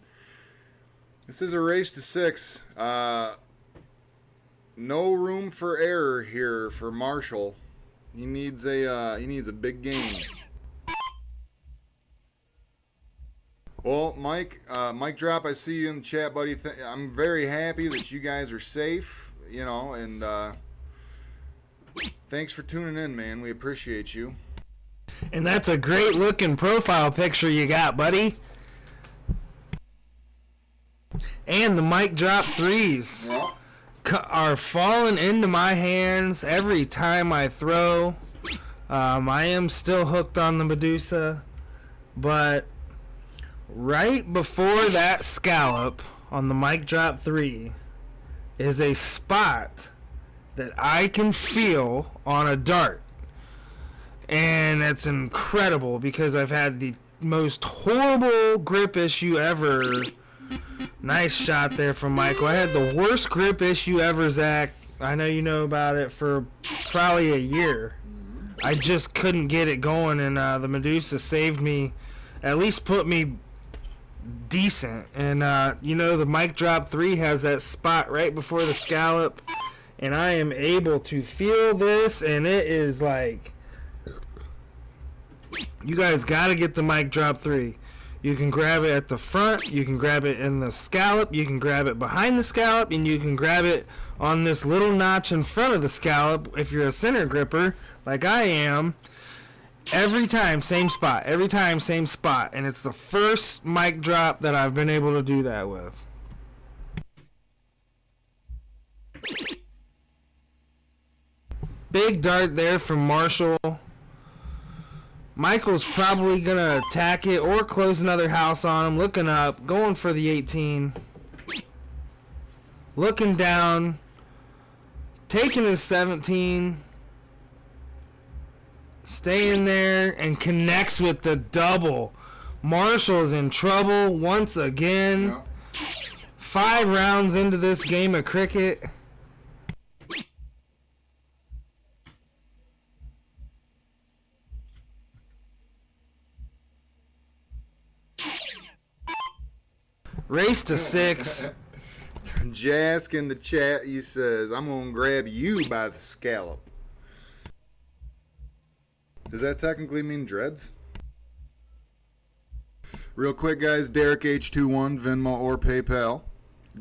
This is a race to 6. No room for error here for Marshall. He needs a big game. Well, Mike Drop, I see you in the chat, buddy. I'm very happy that you guys are safe, and thanks for tuning in, man. We appreciate you. And that's a great looking profile picture you got, buddy. And the mic drop threes are falling into my hands every time I throw. I am still hooked on the Medusa, but right before that scallop on the mic drop 3 is a spot that I can feel on a dart. And that's incredible because I've had the most horrible grip issue ever. Nice shot there from Michael. I had the worst grip issue ever, Zach. I know you know about it for probably a year. I just couldn't get it going, and the Medusa saved me, at least put me decent. And the mic drop 3 has that spot right before the scallop, and I am able to feel this, and it is like, you guys got to get the mic drop 3. You can grab it at the front, you can grab it in the scallop, you can grab it behind the scallop, and you can grab it on this little notch in front of the scallop if you're a center gripper like I am. Every time, same spot. Every time, same spot. And it's the first mic drop that I've been able to do that with. Big dart there from Marshall. Michael's probably going to attack it or close another house on him. Looking up, going for the 18. Looking down. Taking his 17. Staying there and connects with the double. Marshall's in trouble once again. Yeah. 5 rounds into this game of cricket. Race to 6. Jask in the chat, he says, I'm going to grab you by the scallop. Does that technically mean dreads? Real quick, guys, Derek H21, Venmo or PayPal.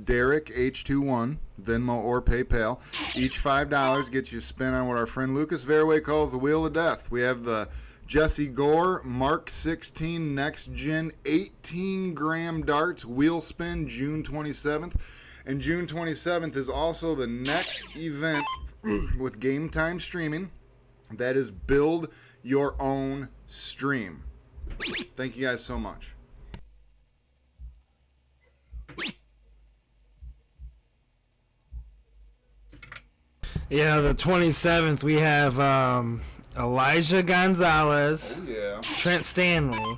Derek H21, Venmo or PayPal. Each $5 gets you a spin on what our friend Lucas Verway calls the Wheel of Death. We have the Jesse Gore Mark 16 Next Gen 18-gram darts wheel spin June 27th. And June 27th is also the next event with Game Time Streaming. That is Build Your Own Stream. Thank you guys so much. Yeah, the 27th we have Elijah Gonzalez, Trent Stanley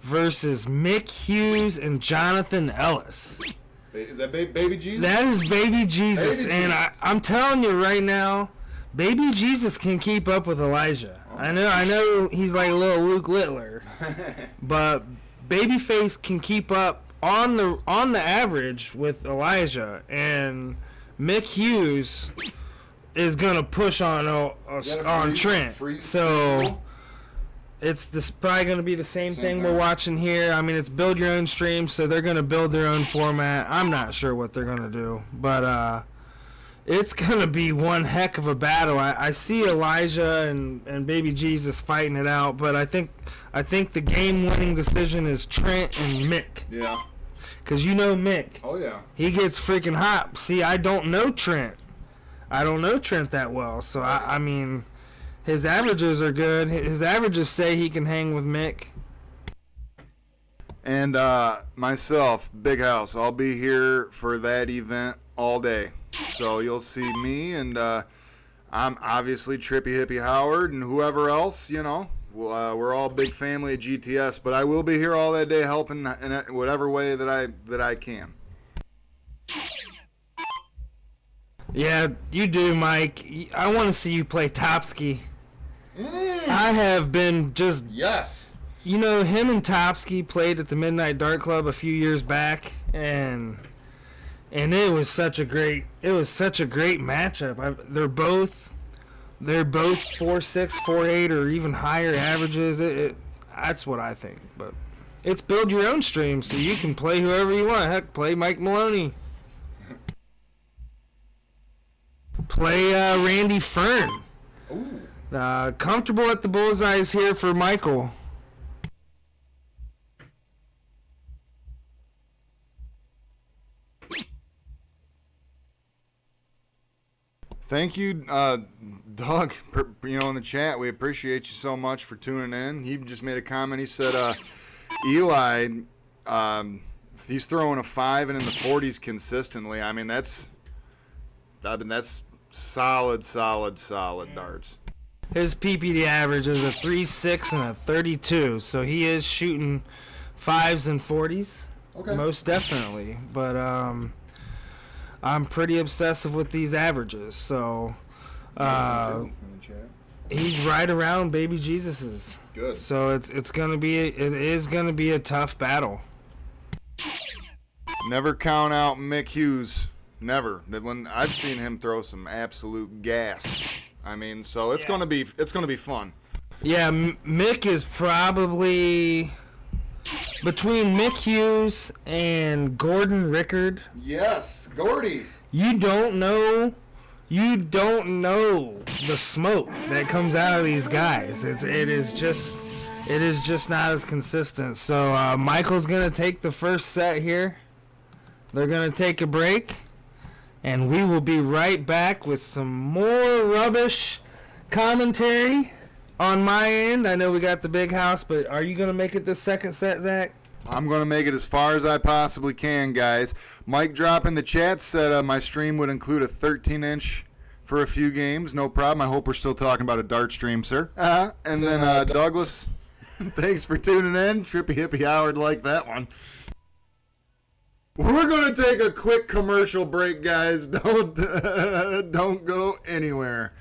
versus Mick Hughes and Jonathan Ellis. Is that Baby Jesus? That is Baby Jesus. Baby And Jesus. I'm telling you right now, Baby Jesus can keep up with Elijah. I know he's like a little Luke Littler, but Babyface can keep up on the average with Elijah, and Mick Hughes is gonna push on Trent. So it's probably gonna be the same thing we're watching here. I mean, it's build your own stream, so they're gonna build their own format. I'm not sure what they're gonna do, but it's going to be one heck of a battle. I see Elijah and Baby Jesus fighting it out, but I think the game-winning decision is Trent and Mick. Yeah. Because you know Mick. Oh, yeah. He gets freaking hot. See, I don't know Trent. I don't know Trent that well, so I mean, his averages are good. His averages say he can hang with Mick. And myself, Big House, I'll be here for that event all day. So you'll see me, and I'm obviously Trippy Hippie Howard and whoever else, We're all big family at GTS, but I will be here all that day helping in whatever way that I can. Yeah, you do, Mike. I want to see you play Topsky. I have been just... Yes. You know, him and Topsky played at the Midnight Dart Club a few years back, and it was such a great matchup. They're both 4.6, 4.8, or even higher averages. That's what I think. But it's build your own stream, so you can play whoever you want. Heck, play Mike Maloney. Play Randy Fern. Ooh. Comfortable at the bullseyes here for Michael. Thank you, Doug, in the chat. We appreciate you so much for tuning in. He just made a comment. He said, Eli, he's throwing a 5 and in the 40s consistently. I mean, that's solid darts. His PPD average is a 3.6 and a 32, so he is shooting 5s and 40s. Okay. Most definitely. But I'm pretty obsessive with these averages, so he's right around baby Jesus's. Good. So it is gonna be a tough battle. Never count out Mick Hughes. Never. When I've seen him throw some absolute gas. I mean, so it's gonna be fun. Yeah, Mick is probably between Mick Hughes and Gordon Rickard. Yes, Gordy. You don't know the smoke that comes out of these guys. It is just not as consistent. So Michael's gonna take the first set here. They're gonna take a break, and we will be right back with some more rubbish commentary on my end. I know we got the big house, but are you gonna make it this second set, Zach? I'm going to make it as far as I possibly can, guys. Mike Drop in the chat said my stream would include a 13-inch for a few games. No problem. I hope we're still talking about a dart stream, sir. And then Douglas, thanks for tuning in. Trippy Hippie Howard liked that one. We're going to take a quick commercial break, guys. Don't go anywhere.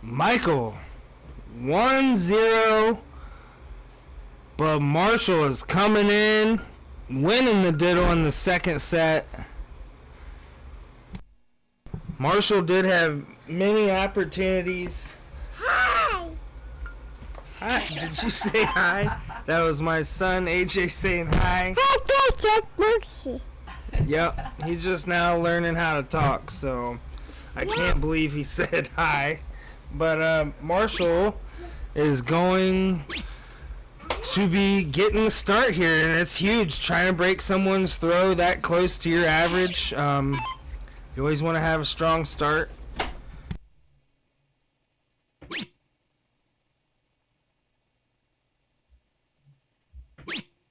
Michael, 1-0. But Marshall is coming in, winning the diddle in the second set. Marshall did have many opportunities. Hi. Hi, did you say hi? That was my son AJ saying hi. Hi, Jack Mercy. Yep, he's just now learning how to talk, so I can't believe he said hi. But Marshall is going to be getting the start here, and it's huge. Trying to break someone's throw that close to your average. You always want to have a strong start.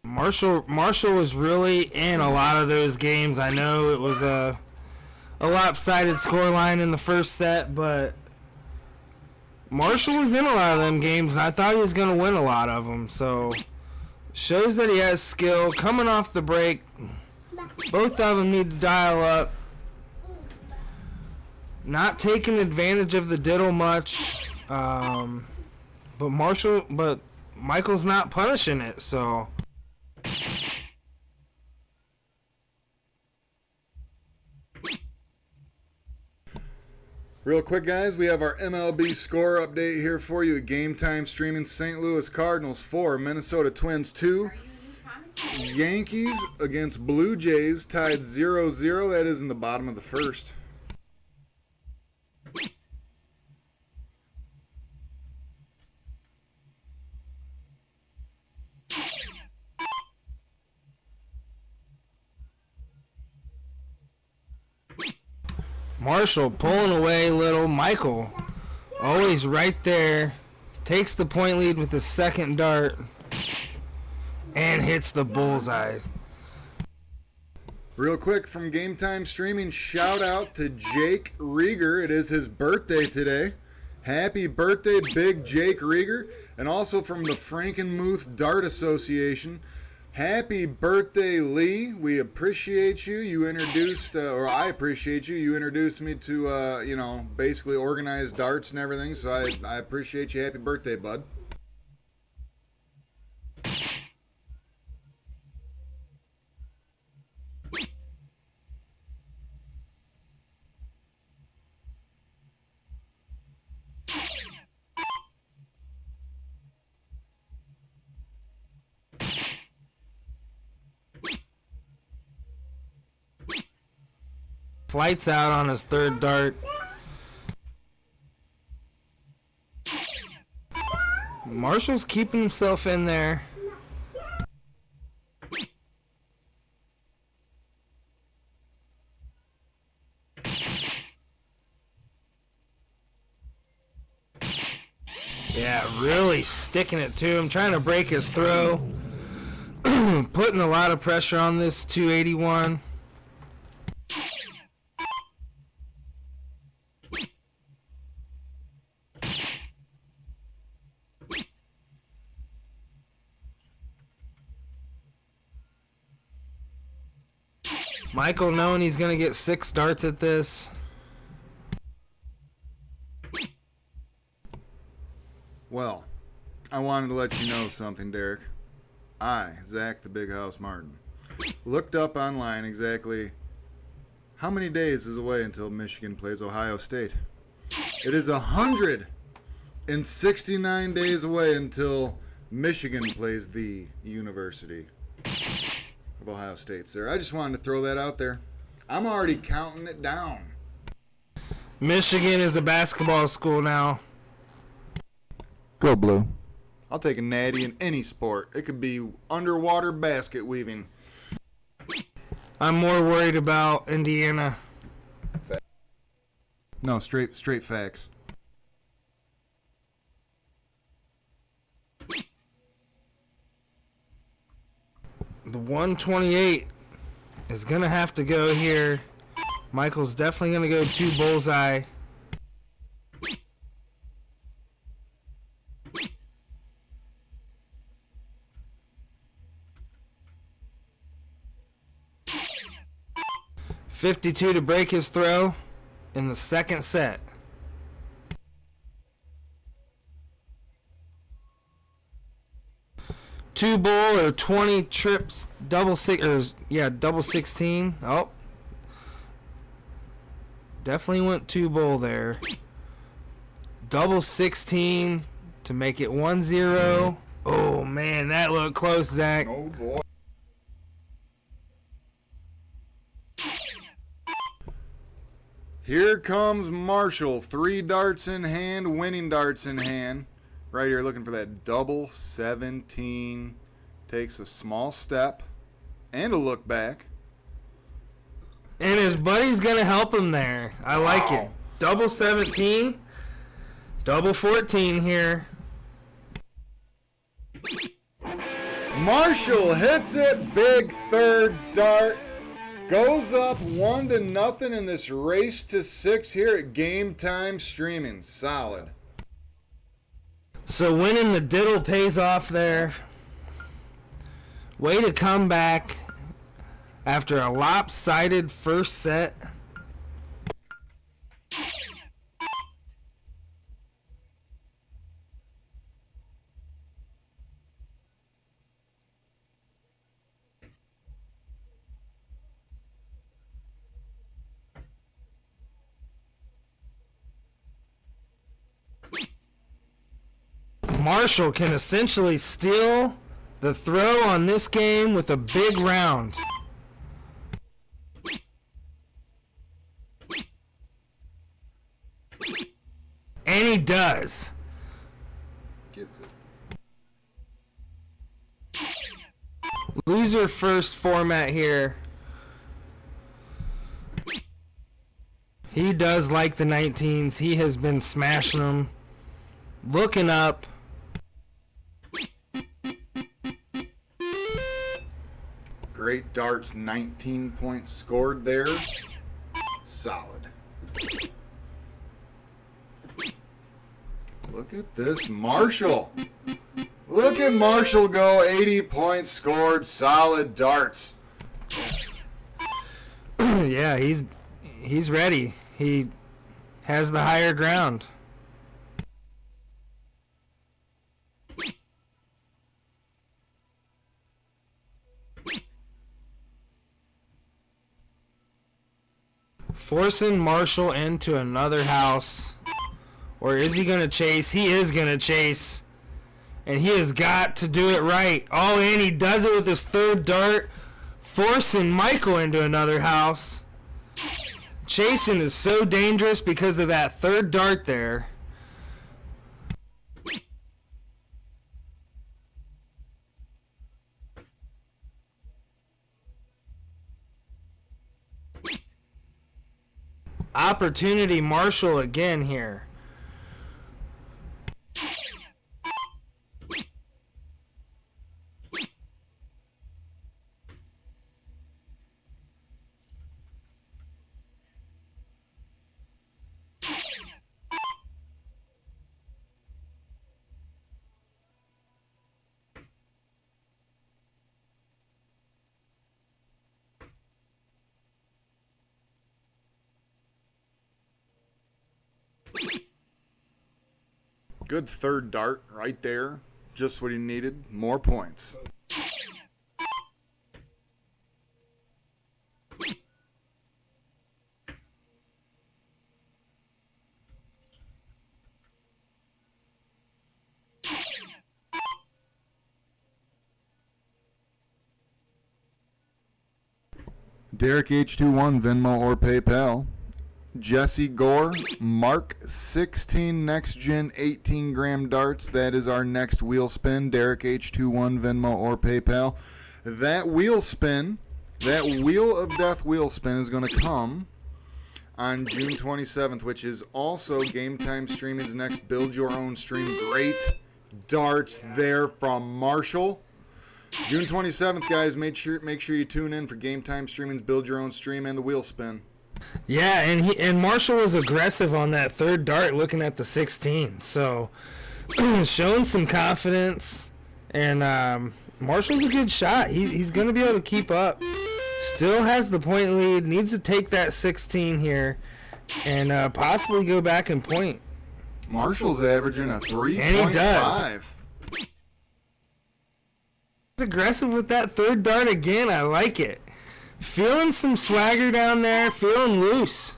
Marshall was really in a lot of those games. I know it was a lopsided scoreline in the first set, but Marshall was in a lot of them games, and I thought he was going to win a lot of them. So, shows that he has skill. Coming off the break, both of them need to dial up. Not taking advantage of the diddle much, but Michael's not punishing it. So, Real quick, guys, we have our MLB score update here for you at Game Time Streaming. St. Louis Cardinals 4, Minnesota Twins 2. Yankees against Blue Jays tied 0-0. That is in the bottom of the first. Marshall pulling away little. Michael always right there. Takes the point lead with the second dart and hits the bullseye. Real quick from Game Time Streaming, shout out to Jake Rieger. It is his birthday today. Happy birthday, Big Jake Rieger. And also from the Frankenmuth Dart Association, happy birthday, Lee. We appreciate you. You introduced, or I appreciate you. You introduced me to, basically organized darts and everything. So I appreciate you. Happy birthday, bud. Flights out on his third dart. Marshall's keeping himself in there. Yeah, really sticking it to him, trying to break his throw. Putting a lot of pressure on this 281. Michael knowing he's going to get 6 darts at this. Well, I wanted to let you know something, Derek. I, Zach the Big House Martin, looked up online exactly how many days is away until Michigan plays Ohio State. It is 169 days away until Michigan plays the University of Ohio State, sir. I just wanted to throw that out there. I'm already counting it down. Michigan is a basketball school now. Go Blue. I'll take a natty in any sport. It could be underwater basket weaving. I'm more worried about Indiana. No, straight facts. The 128 is going to have to go here. Michael's definitely going to go 2 bullseye. .52 to break his throw in the second set. 2 bull or 20 trips, double 16. Oh. Definitely went 2 bull there. Double 16 to make it 1-0. Oh, man, that looked close, Zach. Oh, boy. Here comes Marshall. 3 darts in hand, winning darts in hand. Right here, looking for that double 17. Takes a small step and a look back. And his buddy's going to help him there. I like it. Double 17. Double 14 here. Marshall hits it. Big third dart. Goes up 1-0 in this race to 6 here at Game Time Streaming. Solid. So winning the diddle pays off there. Way to come back after a lopsided first set. Marshall can essentially steal the throw on this game with a big round. And he does. Gets it. Loser first format here. He does like the 19s. He has been smashing them. Looking up. Great darts, 19 points scored there. Solid. Look at this Marshall. Look at Marshall go, 80 points scored, solid darts. Yeah, he's ready. He has the higher ground. Forcing Marshall into another house. Or is he going to chase? He is going to chase. And he has got to do it right. Oh, and he does it with his third dart. Forcing Michael into another house. Chasing is so dangerous because of that third dart there. Opportunity Marshall again here. Good third dart right there. Just what he needed. More points. Derek H21, Venmo or PayPal. Jesse Gore, Mark 16 Next Gen 18 gram darts. That is our next wheel spin. Derek H21, Venmo or PayPal. That wheel spin, that Wheel of Death wheel spin is going to come on June 27th, which is also Game Time Streaming's next Build Your Own stream. Great darts there from Marshall. June 27th, guys. Make sure you tune in for Game Time Streaming's Build Your Own stream and the wheel spin. Yeah, and Marshall was aggressive on that third dart looking at the 16. So, showing some confidence. And Marshall's a good shot. He's going to be able to keep up. Still has the point lead. Needs to take that 16 here and possibly go back and point. Marshall's averaging a 3.5. And he does. Aggressive with that third dart again. I like it. Feeling some swagger down there. Feeling loose.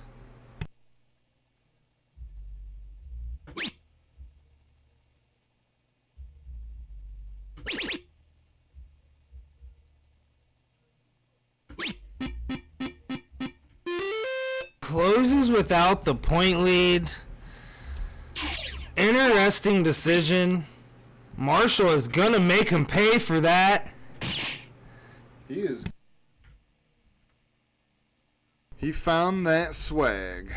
Closes without the point lead. Interesting decision. Marshall is going to make him pay for that. He is. He found that swag.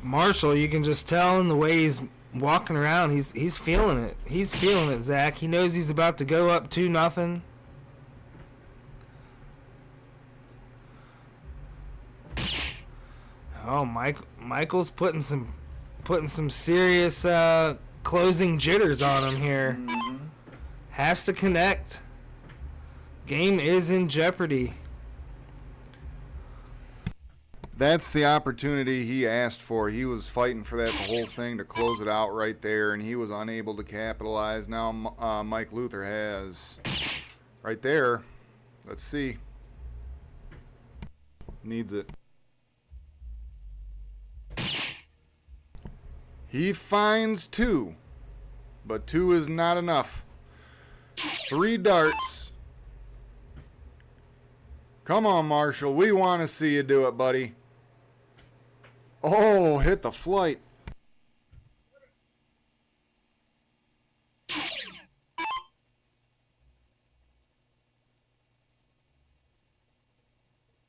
Marshall, you can just tell in the way he's walking around, he's feeling it. He's feeling it, Zach. He knows he's about to go up 2-0. Oh, Michael's putting some serious closing jitters on him here. Mm-hmm. Has to connect. Game is in jeopardy. That's the opportunity he asked for. He was fighting for that the whole thing to close it out right there, and he was unable to capitalize. Now Mike Luther has right there. Let's see. Needs it. He finds 2, but 2 is not enough. 3 darts. Come on, Marshall. We want to see you do it, buddy. Oh, hit the flight.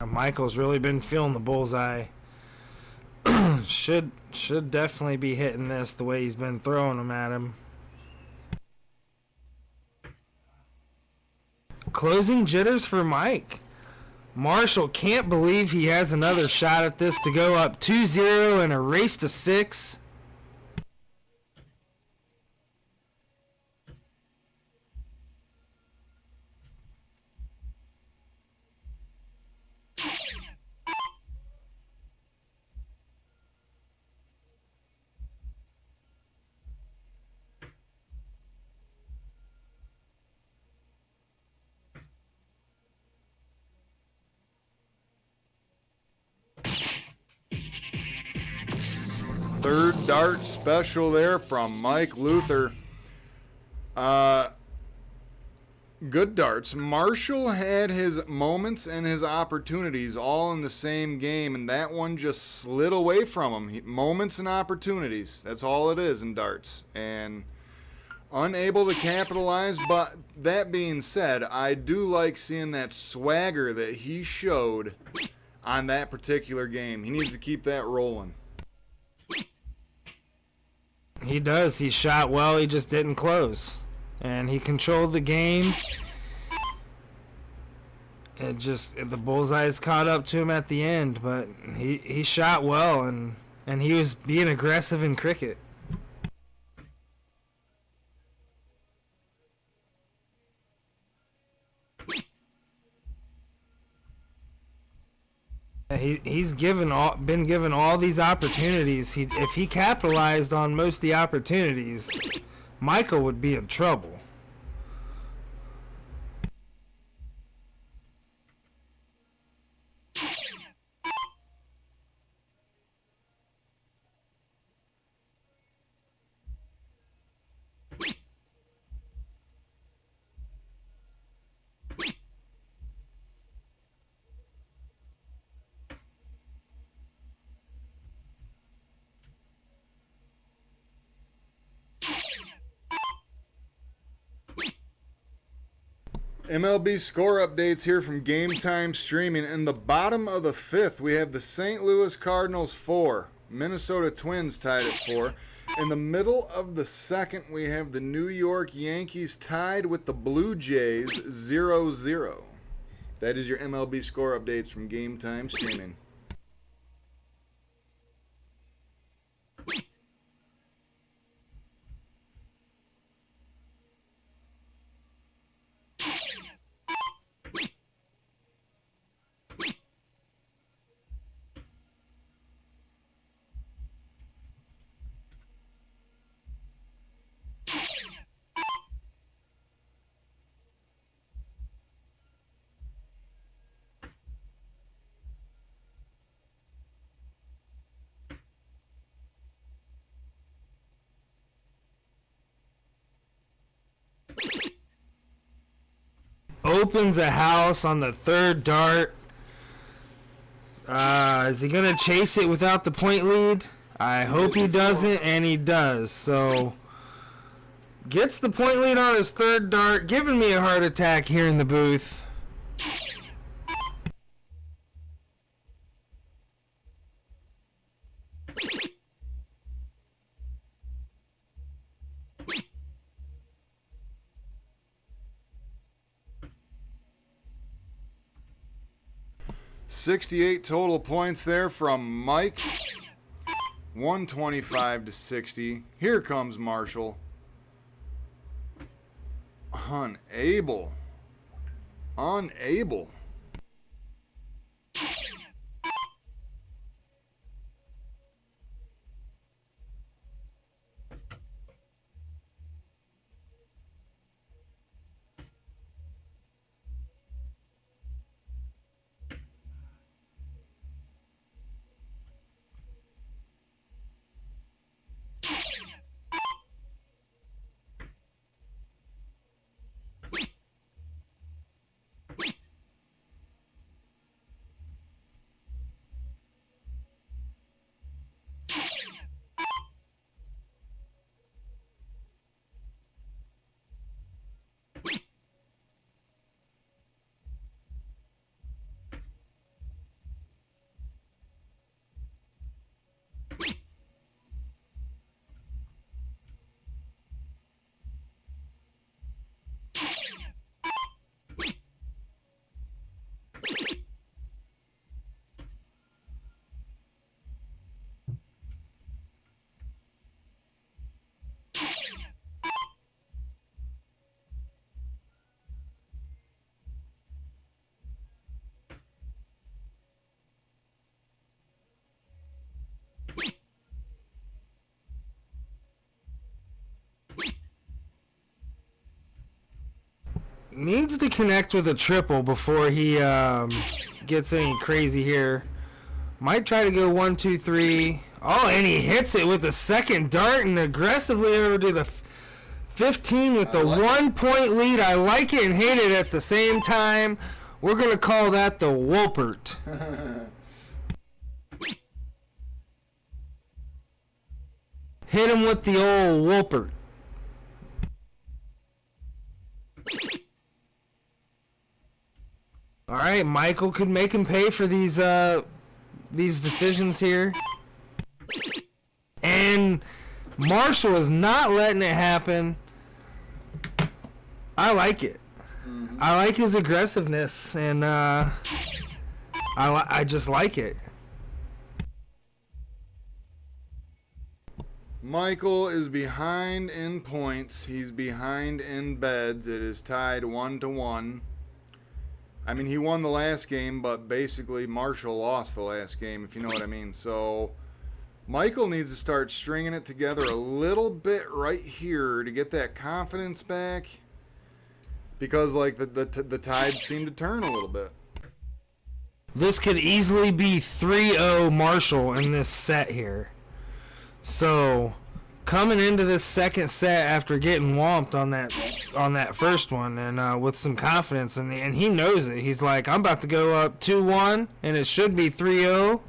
Michael's really been feeling the bullseye. should definitely be hitting this the way he's been throwing them at him. Closing jitters for Mike. Marshall can't believe he has another shot at this to go up 2-0 and a race to 6. Third dart special there from Mike Luther. Good darts. Marshall had his moments and his opportunities all in the same game, and that one just slid away from him. Moments and opportunities. That's all it is in darts. And unable to capitalize, but that being said, I do like seeing that swagger that he showed on that particular game. He needs to keep that rolling. He does. He shot well. He just didn't close. And he controlled the game. The bullseyes caught up to him at the end, but he shot well, and he was being aggressive in cricket. He's been given all these opportunities. If he capitalized on most of the opportunities, Michael would be in trouble. MLB score updates here from Game Time Streaming. In the bottom of the 5th, we have the St. Louis Cardinals 4, Minnesota Twins tied at 4, In the middle of the second, we have the New York Yankees tied with the Blue Jays 0-0. That is your MLB score updates from Game Time Streaming. Opens a house on the third dart. Is he going to chase it without the point lead? I hope he doesn't, and he does. So, gets the point lead on his third dart, giving me a heart attack here in the booth. $68 total points there from Mike. 125 to 60. Here comes Marshall. Unable. Unable. Needs to connect with a triple before he gets any crazy here. Might try to go 1, 2, 3. Oh, and he hits it with the second dart and aggressively over to the 15 with the 1 point lead. I like it and hate it at the same time. We're going to call that the Wolpert. Hit him with the old Wolpert. All right, Michael could make him pay for these decisions here. And Marshall is not letting it happen. I like it. I like his aggressiveness, and I just like it. Michael is behind in points. He's behind in beds. It is tied 1-1. I mean, he won the last game, but basically Marshall lost the last game, if you know what I mean. So Michael needs to start stringing it together a little bit right here to get that confidence back, because like the tides seem to turn a little bit. This could easily be 3-0 Marshall in this set here. So coming into this second set after getting whomped on that first one, and with some confidence, and he knows it. He's like, I'm about to go up 2-1, and it should be 3-0.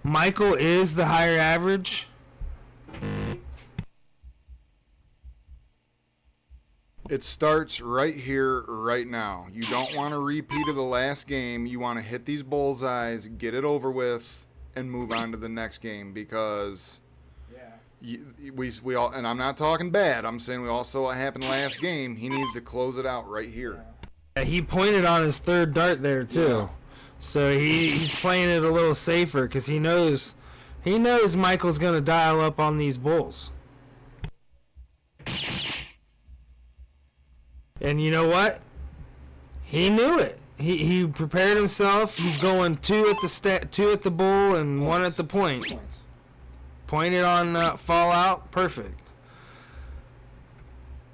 Michael is the higher average. It starts right here, right now. You don't want a repeat of the last game. You want to hit these bullseyes, get it over with, and move on to the next game because Yeah. we all, and I'm not talking bad. I'm saying we all saw what happened last game. He needs to close it out right here. Yeah, he pointed on his third dart there too. Yeah. So he's playing it a little safer because he knows Michael's gonna dial up on these bulls. And you know what? He knew it. He prepared himself. He's going two at the bull and one at the point. Pointed on fallout, perfect.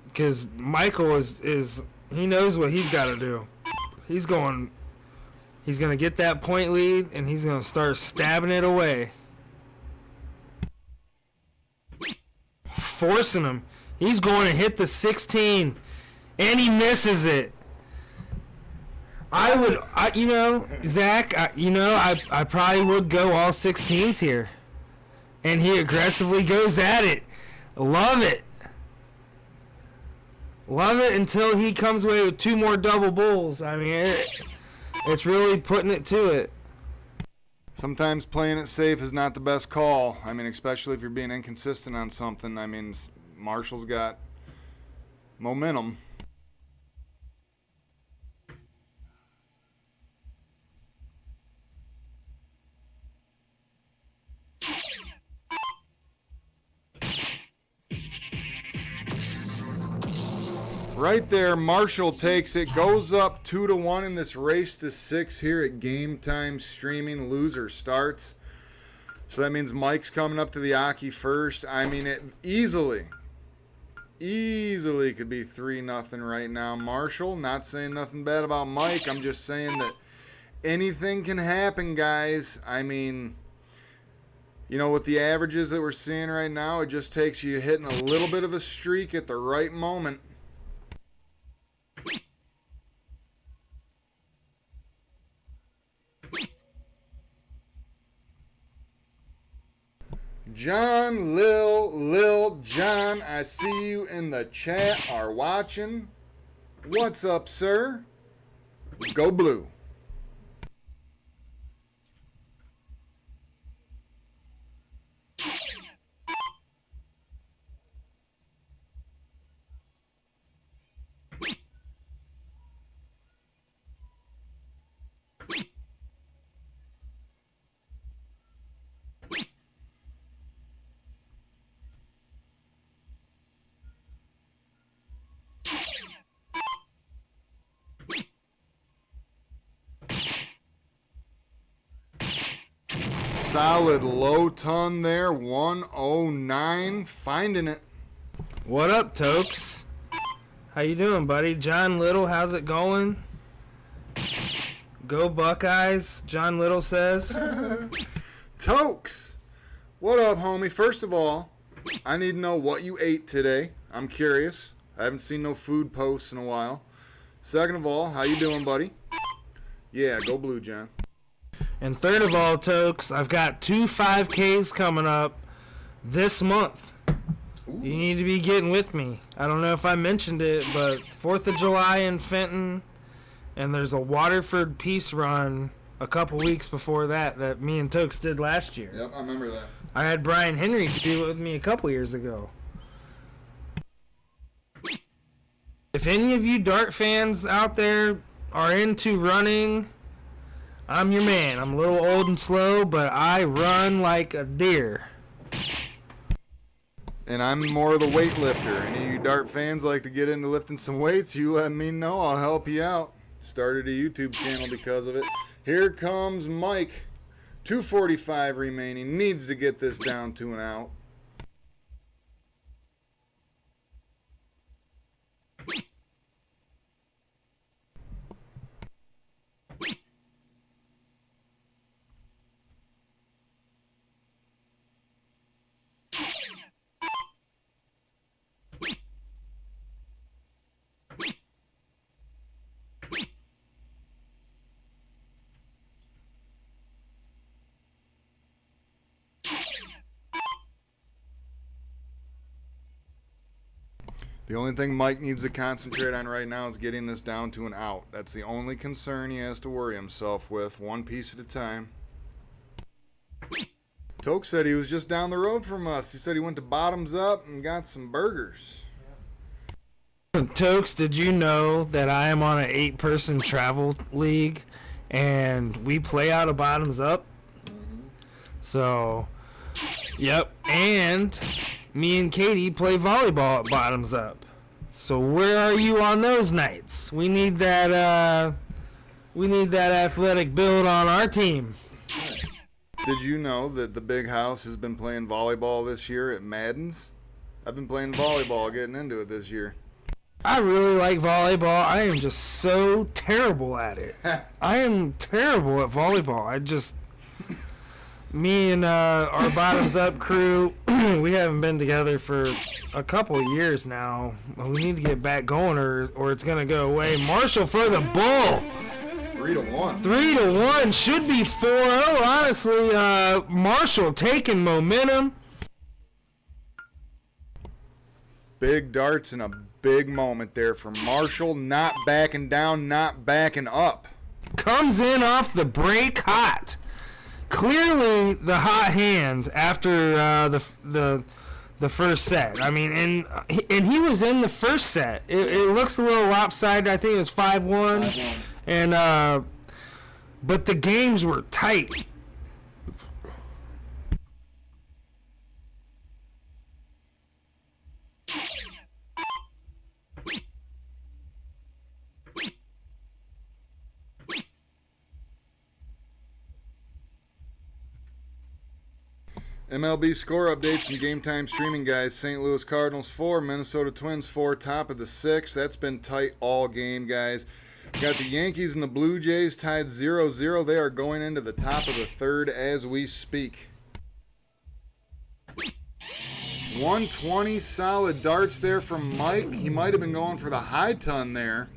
Because Michael is he knows what he's got to do. He's gonna get that point lead and he's gonna start stabbing it away, forcing him. He's going to hit the 16, and he misses it. Zach, I probably would go all 16s here. And he aggressively goes at it. Love it. Love it until he comes away with two more double bulls. I mean, it's really putting it to it. Sometimes playing it safe is not the best call. I mean, especially if you're being inconsistent on something. I mean, Marshall's got momentum. Right there, Marshall takes it, goes up 2-1 in this race to 6 here at Game Time Streaming. Loser starts. So that means Mike's coming up to the Aki first. I mean, it easily could be 3-0 right now. Marshall, not saying nothing bad about Mike. I'm just saying that anything can happen, guys. I mean, you know, with the averages that we're seeing right now, it just takes you hitting a little bit of a streak at the right moment. John, Lil John, I see you in the chat, are watching. What's up, sir? Go blue. Solid low ton there, 109, finding it. What up, Tokes? How you doing, buddy? John Little, how's it going? Go Buckeyes, John Little says. Tokes, what up, homie? First of all, I need to know what you ate today. I'm curious. I haven't seen no food posts in a while. Second of all, how you doing, buddy? Yeah, go blue, John. And third of all, Tokes, I've got 2 5Ks coming up this month. Ooh. You need to be getting with me. I don't know if I mentioned it, but 4th of July in Fenton, and there's a Waterford Peace Run a couple weeks before that me and Tokes did last year. Yep, I remember that. I had Brian Henry do it with me a couple years ago. If any of you dart fans out there are into running, I'm your man. I'm a little old and slow, but I run like a deer. And I'm more of the weightlifter. Any of you dart fans like to get into lifting some weights, you let me know. I'll help you out. Started a YouTube channel because of it. Here comes Mike. 2:45 remaining. Needs to get this down to an out. The only thing Mike needs to concentrate on right now is getting this down to an out. That's the only concern he has to worry himself with, one piece at a time. Toke said he was just down the road from us. He said he went to Bottoms Up and got some burgers. Tokes, did you know that I am on an 8-person travel league and we play out of Bottoms Up? So, yep. And me and Katie play volleyball at Bottoms Up. So where are you on those nights? We need that athletic build on our team. Did you know that the Big House has been playing volleyball this year at Madden's? I've been playing volleyball, getting into it this year. I really like volleyball. I am just so terrible at it. I am terrible at volleyball. Me and our Bottoms Up crew, we haven't been together for a couple of years now. We need to get back going or it's going to go away. Marshall for the bull. 3-1. 3-1. Should be 4-0, honestly. Marshall taking momentum. Big darts and a big moment there for Marshall. Not backing down, not backing up. Comes in off the break hot. Clearly the hot hand after the first set. I mean, and he was in the first set. It looks a little lopsided. I think it was 5-1. And but the games were tight. MLB score updates from Game Time streaming, guys. St. Louis Cardinals 4, Minnesota Twins 4, top of the 6th. That's been tight all game, guys. We got the Yankees and the Blue Jays tied 0-0. They are going into the top of the 3rd as we speak. 120 solid darts there from Mike. He might have been going for the high ton there.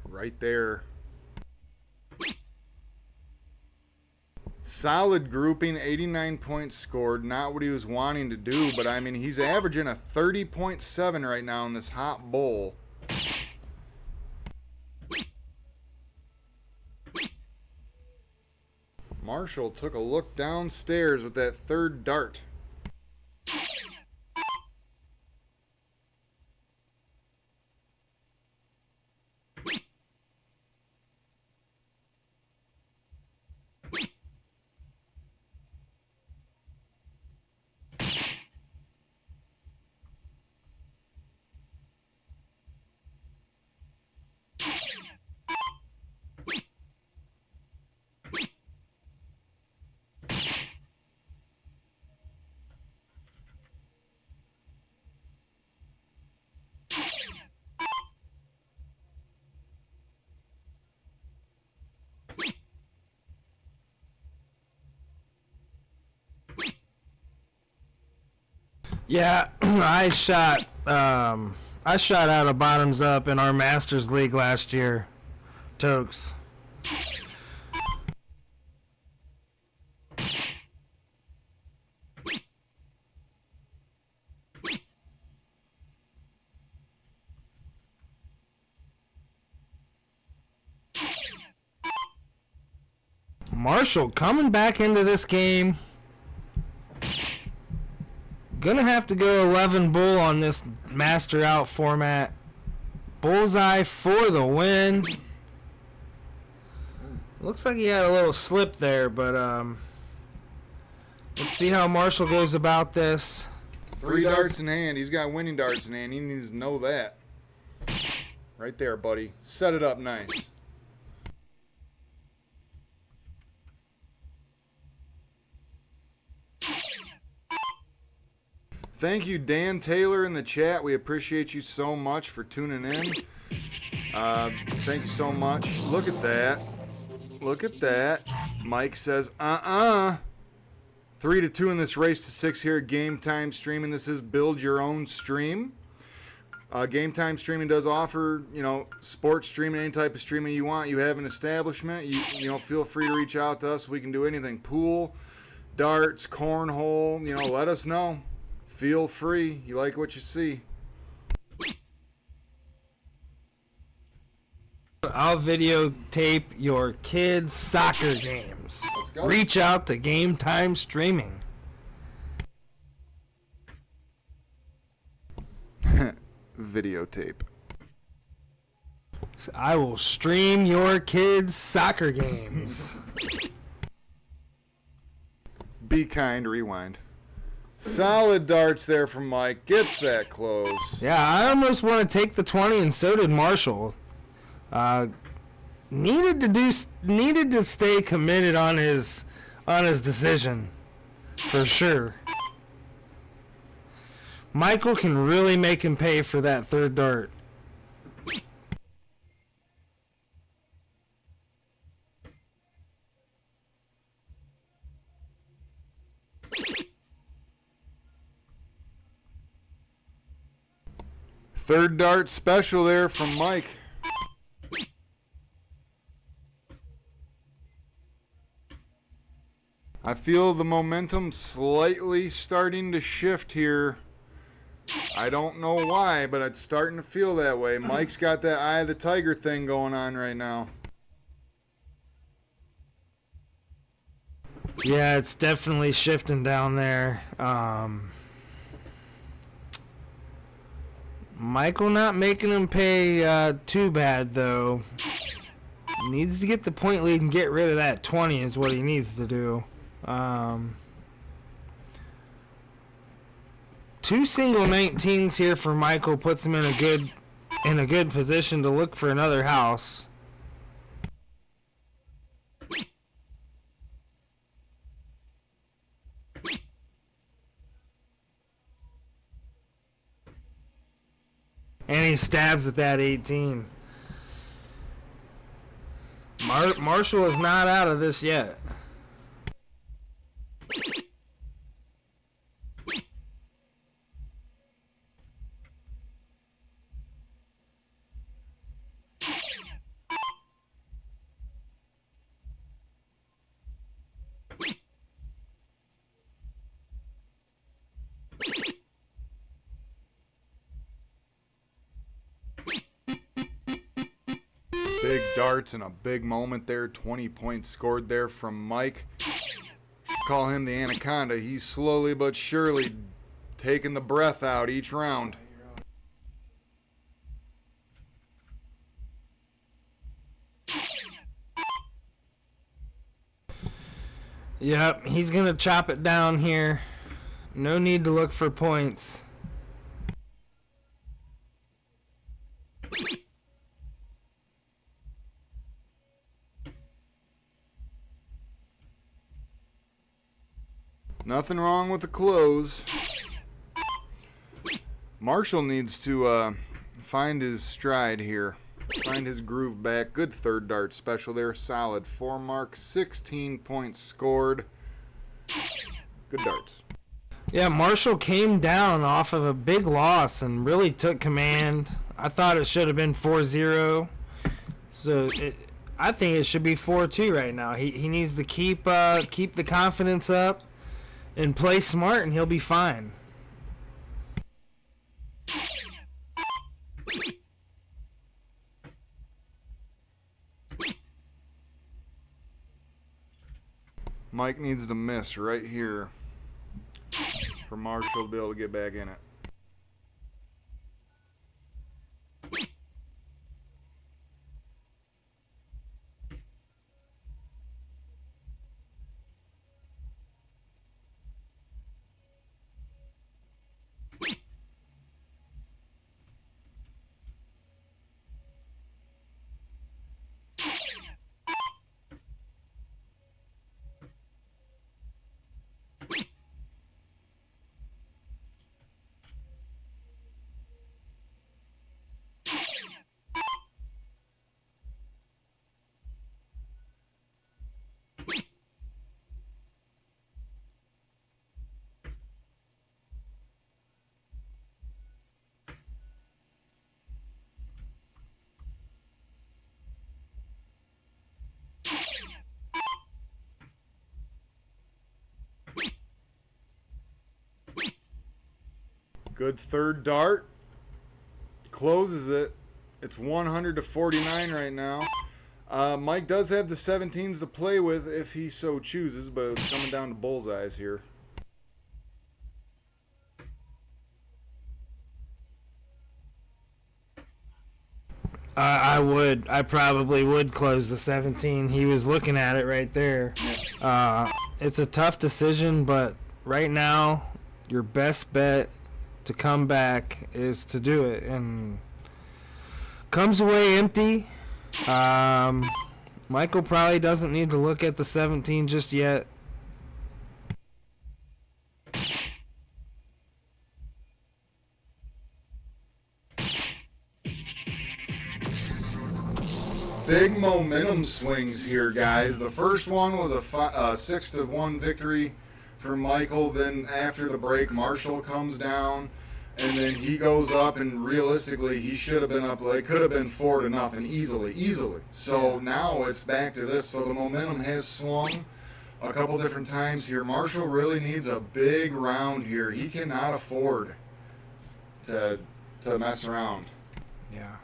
Right there. Solid grouping, 89 points scored. Not what he was wanting to do, but I mean, he's averaging a 30.7 right now in this hot bowl. Marshall took a look downstairs with that 3rd dart. Yeah, I shot out of Bottoms Up in our Masters League last year. Tokes. Marshall coming back into this game. Gonna have to go 11 bull on this master out format. Bullseye for the win. Looks like he had a little slip there, but let's see how Marshall goes about this. 3 darts in hand. He's got winning darts in hand. He needs to know that. Right there, buddy. Set it up nice. Thank you, Dan Taylor, in the chat. We appreciate you so much for tuning in. Thank you so much. Look at that. Look at that. Mike says, 3 3-2 in this race to 6 here at Game Time Streaming. This is Build Your Own Stream. Game Time Streaming does offer, sports streaming, any type of streaming you want. You have an establishment, you feel free to reach out to us. We can do anything. Pool, darts, cornhole, let us know. Feel free. You like what you see. I'll videotape your kids' soccer games. Let's go. Reach out to Game Time Streaming. Videotape. I will stream your kids' soccer games. Be kind, rewind. Solid darts there from Mike. Gets that close. Yeah, I almost want to take the 20, and so did Marshall. Needed to stay committed on his decision, for sure. Michael can really make him pay for that third dart. Third dart special there from Mike. I feel the momentum slightly starting to shift here. I don't know why, but it's starting to feel that way. Mike's got that eye of the tiger thing going on right now. Yeah, it's definitely shifting down there. Michael not making him pay too bad, though. Needs to get the point lead and get rid of that 20 is what he needs to do. Two single 19s here for Michael puts him in a good position to look for another house. And he stabs at that 18. Marshall is not out of this yet. Big darts and a big moment there. 20 points scored there from Mike. Should call him the Anaconda. He's slowly but surely taking the breath out each round. Yep, he's going to chop it down here. No need to look for points. Nothing wrong with the close. Marshall needs to find his stride here. Find his groove back. Good third dart special there. Solid 4 mark. 16 points scored. Good darts. Yeah, Marshall came down off of a big loss and really took command. I thought it should have been 4-0. So I think it should be 4-2 right now. He needs to keep the confidence up and play smart, and he'll be fine. Mike needs to miss right here for Marshall to be able to get back in it. Good third dart. Closes it. It's 100 to 49 right now. Mike does have the 17s to play with if he so chooses, but it's coming down to bullseyes here. I probably would close the 17. He was looking at it right there. It's a tough decision, but right now, your best bet to come back is to do it. And comes away empty. Michael probably doesn't need to look at the 17 just yet. Big momentum swings here, guys. The first one was a 6-1 victory for Michael. Then after the break, Marshall comes down, and then he goes up, and realistically, he should have been up. It could have been 4-0 easily. So now it's back to this. So the momentum has swung a couple different times here. Marshall really needs a big round here. He cannot afford to mess around. Yeah.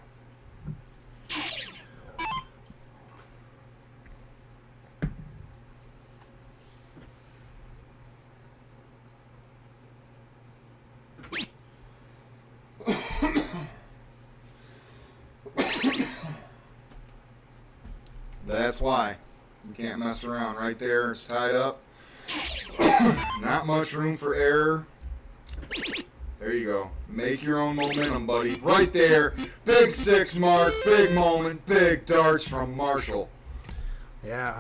That's why. You can't mess around. Right there, it's tied up. Not much room for error. There you go. Make your own momentum, buddy. Right there. Big 6 mark, big moment, big darts from Marshall. Yeah.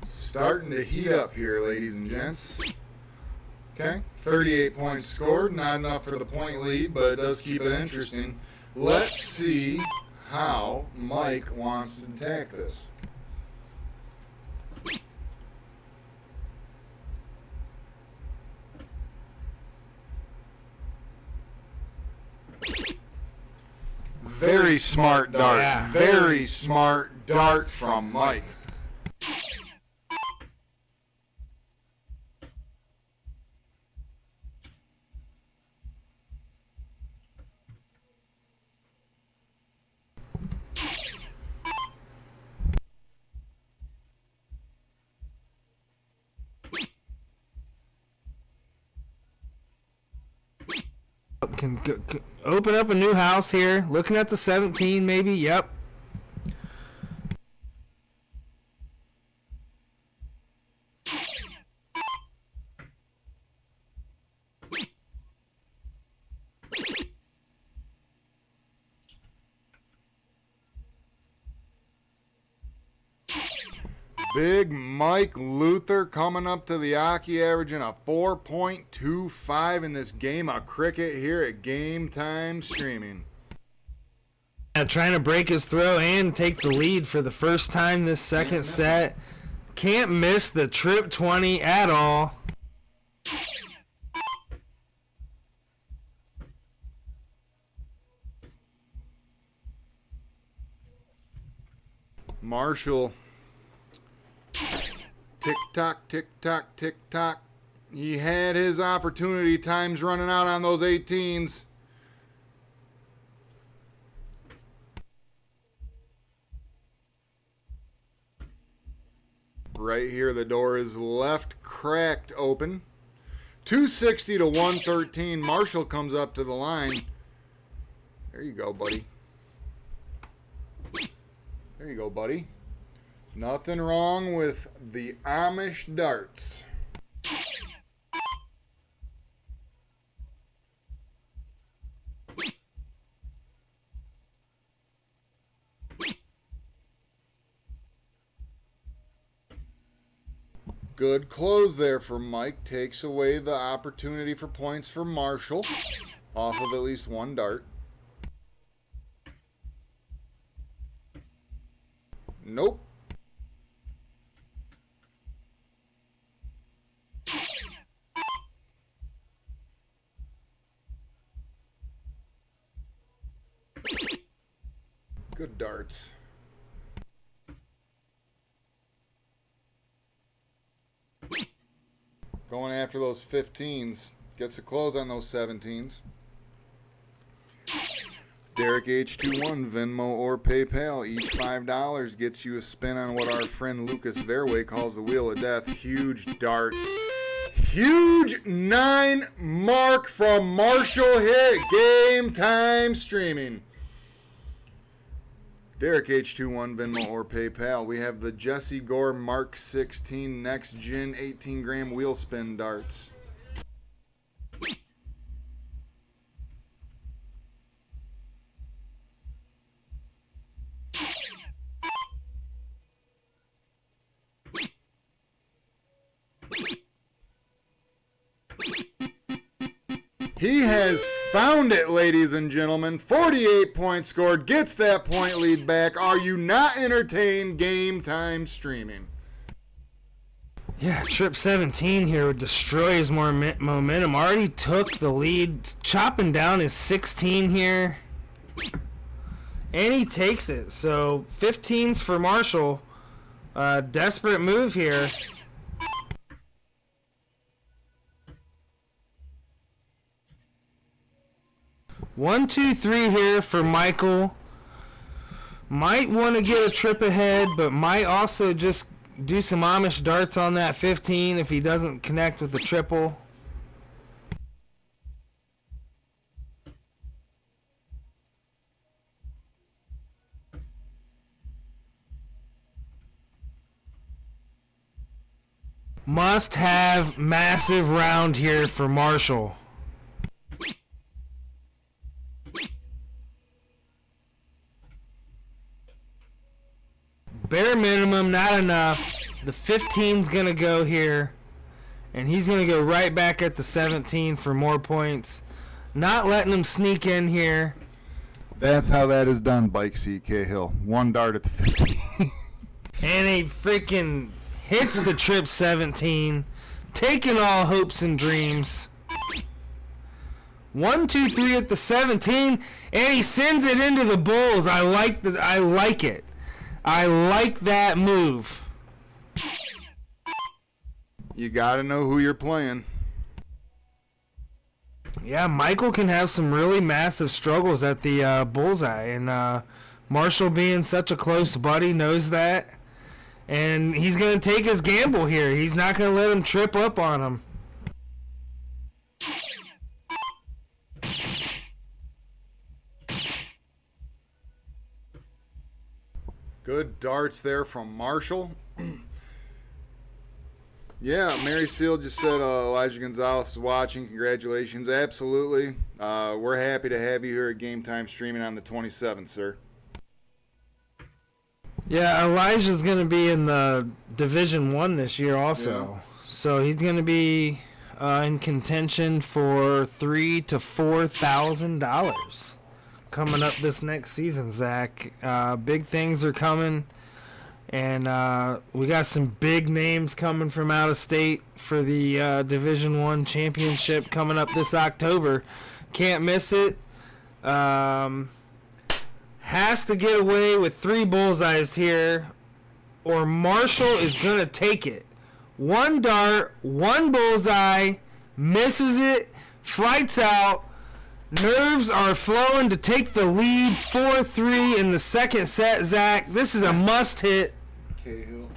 Starting to heat up here, ladies and gents. Okay, 38 points scored. Not enough for the point lead, but it does keep it interesting. Let's see how Mike wants to attack this. Very smart dart. Yeah. Very smart dart from Mike. Can open up a new house here. Looking at the 17, maybe. Yep. Big Mike Luther coming up to the Aki, averaging a 4.25 in this game of cricket here at Game Time Streaming. Trying to break his throw and take the lead for the first time this second set. Can't miss the trip 20 at all. Marshall. Tick-tock, tick-tock, tick-tock. He had his opportunity. Time's running out on those 18s. Right here, the door is left cracked open. 260 to 113. Marshall comes up to the line. There you go, buddy. There you go, buddy. Nothing wrong with the Amish darts. Good close there for Mike. Takes away the opportunity for points for Marshall off of at least one dart. Nope. darts. Going after those 15s. Gets a close on those 17s. Derek H21, Venmo or PayPal. Each $5 gets you a spin on what our friend Lucas Verway calls the Wheel of Death. Huge darts. Huge 9 mark from Marshall hit. Game time streaming. Derek H21, Venmo or PayPal. We have the Jesse Gore Mark 16 Next Gen 18 gram wheel spin darts. He has found it, ladies and gentlemen. 48 points scored. Gets that point lead back. Are you not entertained? Game time streaming. Yeah, trip 17 here would destroy his more momentum. Already took the lead. Chopping down his 16 here. And he takes it. So 15s for Marshall. Desperate move here. One, two, three here for Michael. Might want to get a trip ahead, but might also just do some Amish darts on that 15 if he doesn't connect with the triple. Must have massive round here for Marshall. Bare minimum, not enough. The 15's going to go here. And he's going to go right back at the 17 for more points. Not letting him sneak in here. That's how that is done, Bike Seat Cahill. 1 dart at the 15. And he freaking hits the trip 17. Taking all hopes and dreams. 1, 2, 3 at the 17. And he sends it into the bulls. I like it. I like that move. You got to know who you're playing. Yeah, Michael can have some really massive struggles at the bullseye. And Marshall, being such a close buddy, knows that. And he's going to take his gamble here. He's not going to let him trip up on him. Good darts there from Marshall. Yeah, Mary Seal just said Elijah Gonzalez is watching. Congratulations. Absolutely. We're happy to have you here at Game Time streaming on the 27th, sir. Yeah, Elijah's going to be in the Division 1 this year also. Yeah. So he's going to be in contention for $3,000 to $4,000 coming up this next season, Zach. Big things are coming, and we got some big names coming from out of state for the Division 1 championship coming up this October. Can't miss it. Has to get away with 3 bullseyes here, or Marshall is going to take it. 1 dart, 1 bullseye, misses it, flights out. Nerves are flowing to take the lead 4-3 in the second set, Zach. This is a must hit. Cahill.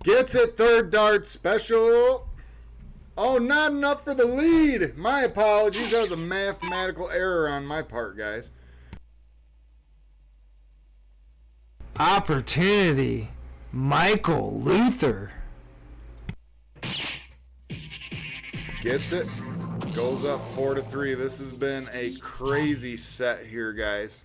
Gets it, 3rd dart special. Oh, not enough for the lead. My apologies. That was a mathematical error on my part, guys. Opportunity. Michael Luther. Gets it. Goes up 4-3. This has been a crazy set here, guys.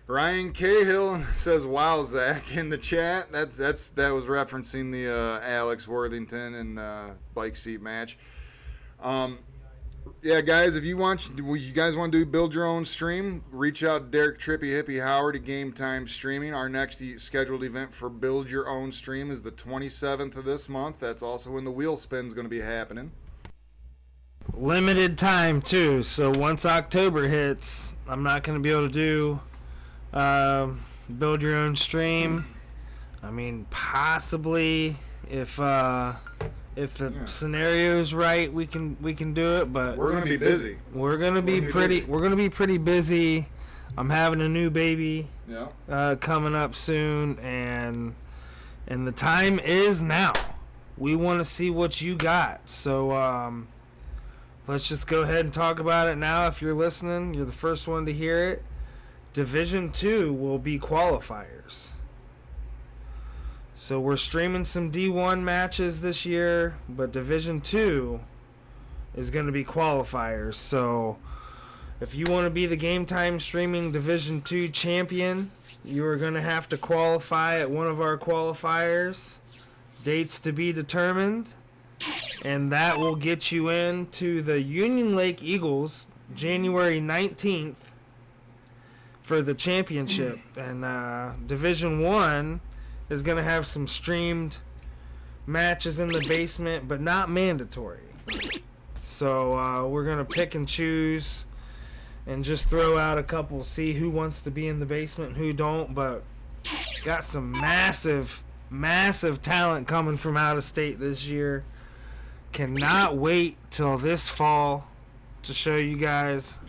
Ryan Cahill says, "Wow, Zach," in the chat. That was referencing the Alex Worthington and bike seat match. Yeah, guys, if you guys want to build your own stream, reach out to Derek Trippy Hippie Howard at Game Time Streaming. Our next scheduled event for Build Your Own Stream is the 27th of this month. That's also when the wheel spin's going to be happening. limited time too. So once October hits, I'm not going to be able to do build your own stream. I mean, possibly if the scenario's right, we can do it. But we're gonna be busy. We're gonna be pretty busy. I'm having a new baby coming up soon, and the time is now. We want to see what you got. So let's just go ahead and talk about it now. If you're listening, you're the first one to hear it. Division 2 will be qualifiers. So we're streaming some D1 matches this year, but Division 2 is going to be qualifiers. So if you want to be the Game Time Streaming Division 2 champion, you are going to have to qualify at one of our qualifiers. Dates to be determined. And that will get you into the Union Lake Eagles January 19th for the championship. And Division 1 is going to have some streamed matches in the basement, but not mandatory. So we're going to pick and choose and just throw out a couple, see who wants to be in the basement and who don't. But got some massive talent coming from out of state this year. Cannot wait till this fall to show you guys.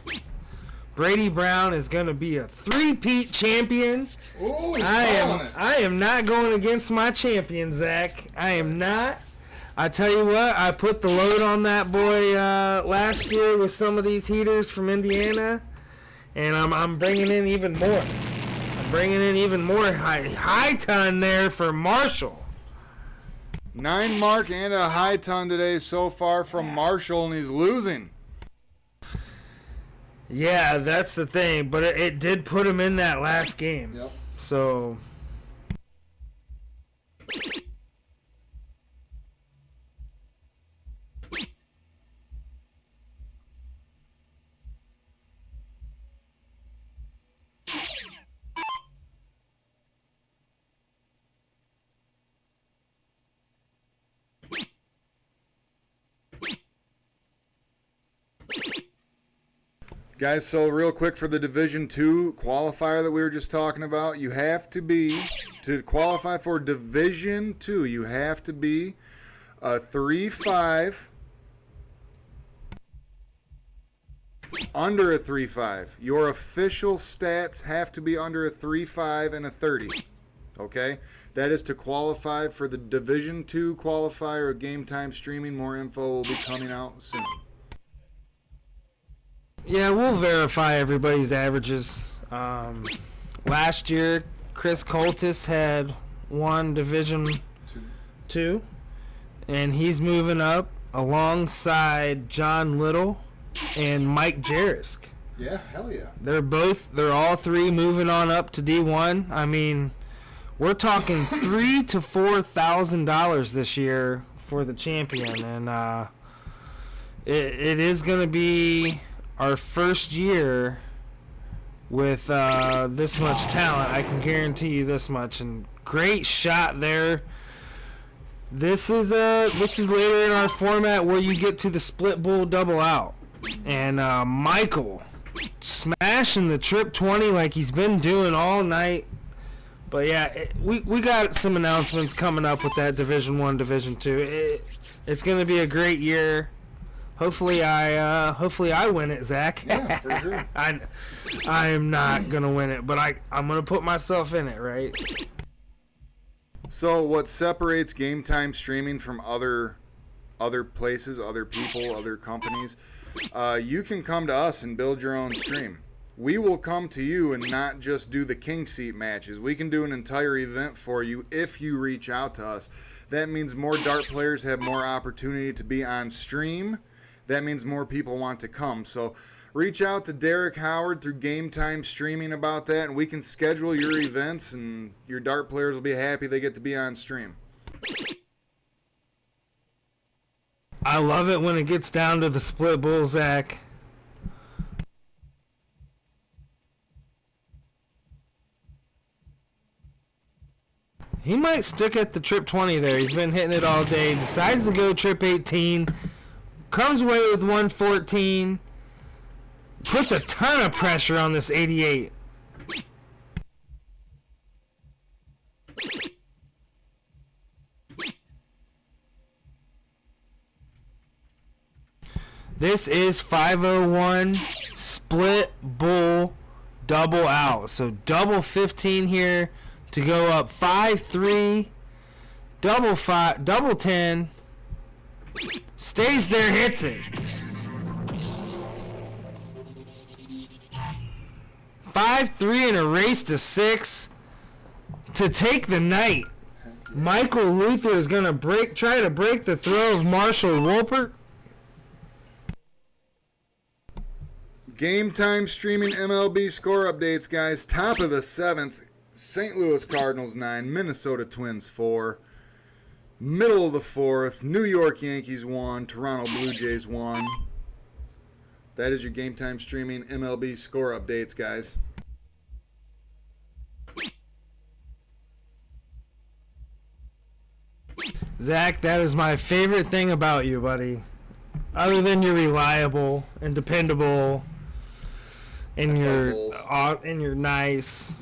Brady Brown is going to be a three-peat champion. Ooh, I am not going against my champion, Zach. I am not. I tell you what, I put the load on that boy last year with some of these heaters from Indiana, and I'm bringing in even more. I'm bringing in even more high ton there for Marshall. 9 mark and a high ton today so far from Marshall, and he's losing. Yeah, that's the thing, but it did put him in that last game. Yep. So Guys, so real quick for the Division 2 qualifier that we were just talking about, you have to be, to qualify for Division 2, you have to be a 3.5, under a 3.5. Your official stats have to be under a 3.5 and a 30. Okay? That is to qualify for the Division 2 qualifier of Game Time Streaming. More info will be coming out soon. yeah, we'll verify everybody's averages. Last year, Chris Coltis had won Division 2, and he's moving up alongside John Little and Mike Jerisk. Yeah, hell yeah. They're all three moving on up to D1. I mean, we're talking $3,000 to $4,000 this year for the champion, and it is going to be our first year with this much talent. I can guarantee you this much. And great shot there. This is later in our format where you get to the split bull double out, and Michael smashing the trip 20 like he's been doing all night. But yeah, we got some announcements coming up with that Division 1, Division 2. It's going to be a great year. Hopefully I win it, Zach. Yeah, for sure. I am not gonna win it, but I'm gonna put myself in it, right? So what separates Game Time Streaming from other places, other people, other companies? You can come to us and build your own stream. We will come to you and not just do the king seat matches. We can do an entire event for you if you reach out to us. That means more dart players have more opportunity to be on stream. That means more people want to come. So reach out to Derek Howard through Game Time Streaming about that, and we can schedule your events, and your dart players will be happy they get to be on stream. I love it when it gets down to the split bull, Zach. He might stick at the trip 20 there. He's been hitting it all day. Decides to go trip 18. comes away with 114. Puts a ton of pressure on this 88. This is 501 split bull double out. So double 15 here to go up 5-3. Double 5, double 10. Stays there, hits it. 5-3 in a race to 6 to take the night. Michael Luther is going to try to break the throw of Marshall Wolpert. Game time streaming MLB score updates, guys. Top of the 7th, St. Louis Cardinals 9, Minnesota Twins 4. Middle of the 4th, New York Yankees 1, Toronto Blue Jays 1. That is your game time streaming MLB score updates, guys. Zach, that is my favorite thing about you, buddy. Other than you're reliable and dependable, and you're nice,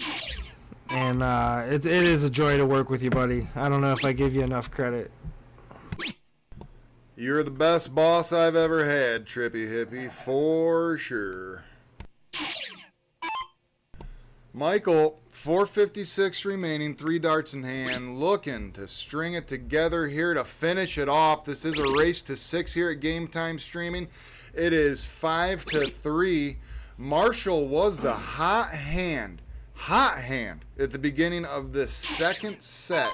and it is a joy to work with you, buddy. I don't know if I give you enough credit. You're the best boss I've ever had, Trippy Hippie, for sure. Michael, 4:56 remaining, 3 darts in hand, looking to string it together here to finish it off. This is a race to 6 here at Game Time Streaming. It is 5-3. Marshall was the hot hand at the beginning of the second set.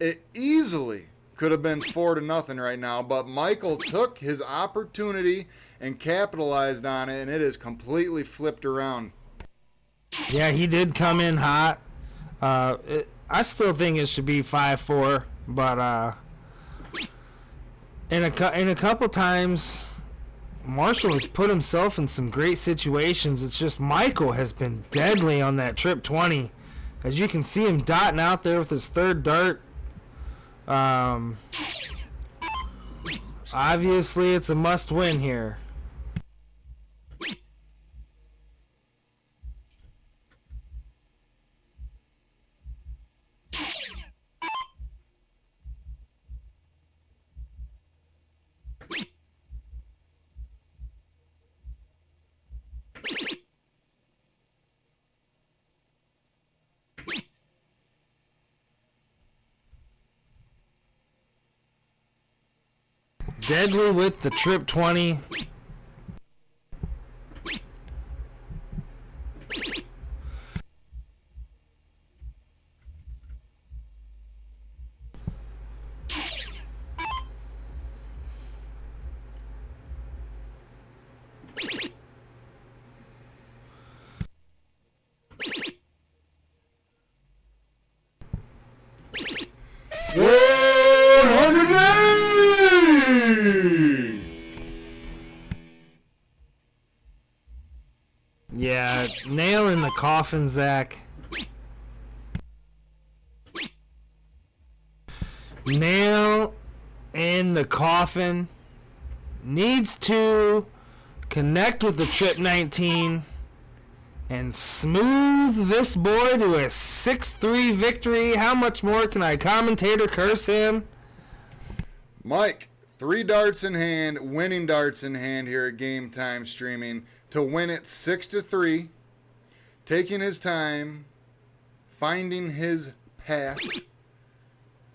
It easily could have been 4-0 right now, but Michael took his opportunity and capitalized on it, and it is completely flipped around. Yeah, he did come in hot. I still think it should be 5-4, but in a couple times, Marshall has put himself in some great situations. It's just Michael has been deadly on that trip 20. As you can see him dotting out there with his third dart. Obviously, it's a must-win here. Deadly with the trip 20. Yeah, nail in the coffin, Zach. Nail in the coffin. Needs to connect with the trip 19 and smooth this boy to a 6-3 victory. How much more can I commentator curse him? Mike, 3 darts in hand, winning darts in hand here at Game Time Streaming to win it 6-3, taking his time, finding his path.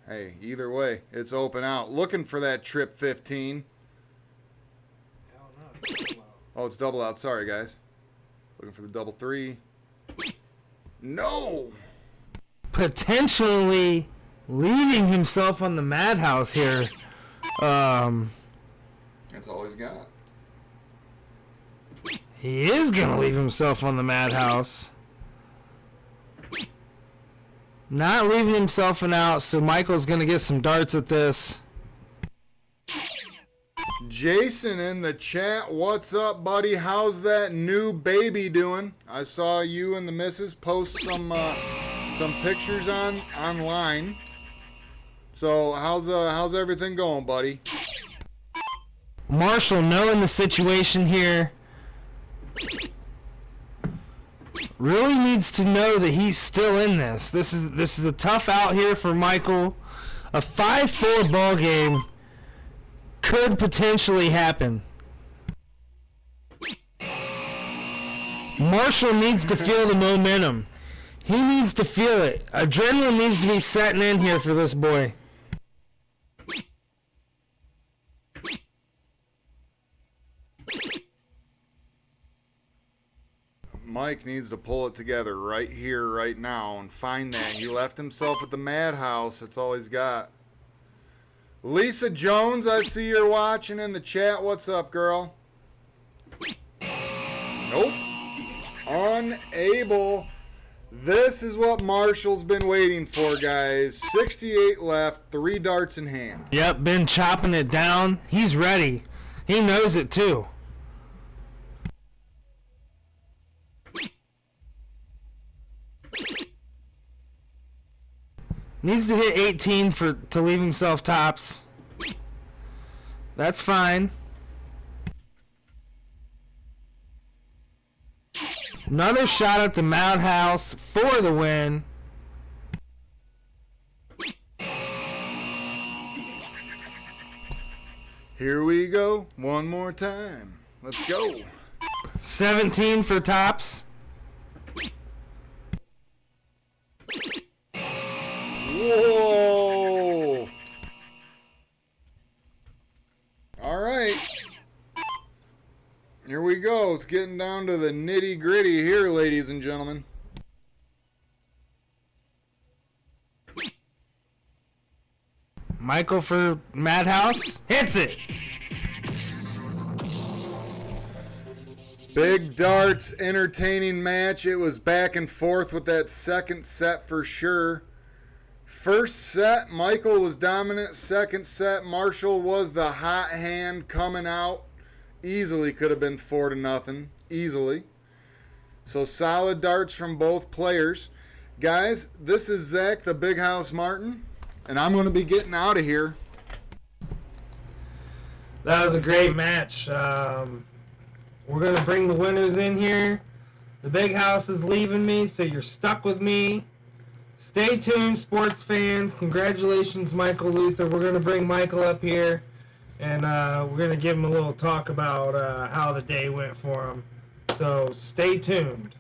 Hey, either way, it's open out. Looking for that trip 15. Oh, it's double out. Sorry, guys. Looking for the double 3. No! Potentially leaving himself on the madhouse here. That's all he's got. He is going to leave himself on the madhouse. Not leaving himself an out, so Michael's going to get some darts at this. Jason in the chat, what's up, buddy? How's that new baby doing? I saw you and the missus post some pictures online. So how's everything going, buddy? Marshall, knowing the situation here, really needs to know that he's still in this. This is a tough out here for Michael. A 5-4 ball game could potentially happen. Marshall needs to feel the momentum. He needs to feel it. Adrenaline needs to be setting in here for this boy. Mike needs to pull it together right here, right now, and find that. He left himself at the madhouse. That's all he's got. Lisa Jones, I see you're watching in the chat. What's up, girl? Nope. Unable. This is what Marshall's been waiting for, guys. 68 left, 3 darts in hand. Yep, been chopping it down. He's ready. He knows it, too. Needs to hit 18 to leave himself tops. That's fine. Another shot at the madhouse for the win. Here we go. One more time. Let's go. 17 for tops. Whoa! All right. Here we go. It's getting down to the nitty gritty here, ladies and gentlemen. Michael for Madhouse. Hits it. Big darts, entertaining match. It was back and forth with that second set for sure. First set, Michael was dominant. Second set, Marshall was the hot hand coming out. Easily could have been 4-0. Easily. So solid darts from both players. Guys, this is Zach, the Big House Martin, and I'm going to be getting out of here. That was a great match. We're going to bring the winners in here. The Big House is leaving me, so you're stuck with me. Stay tuned, sports fans. Congratulations, Michael Luther. We're going to bring Michael up here, and we're going to give him a little talk about how the day went for him. So stay tuned.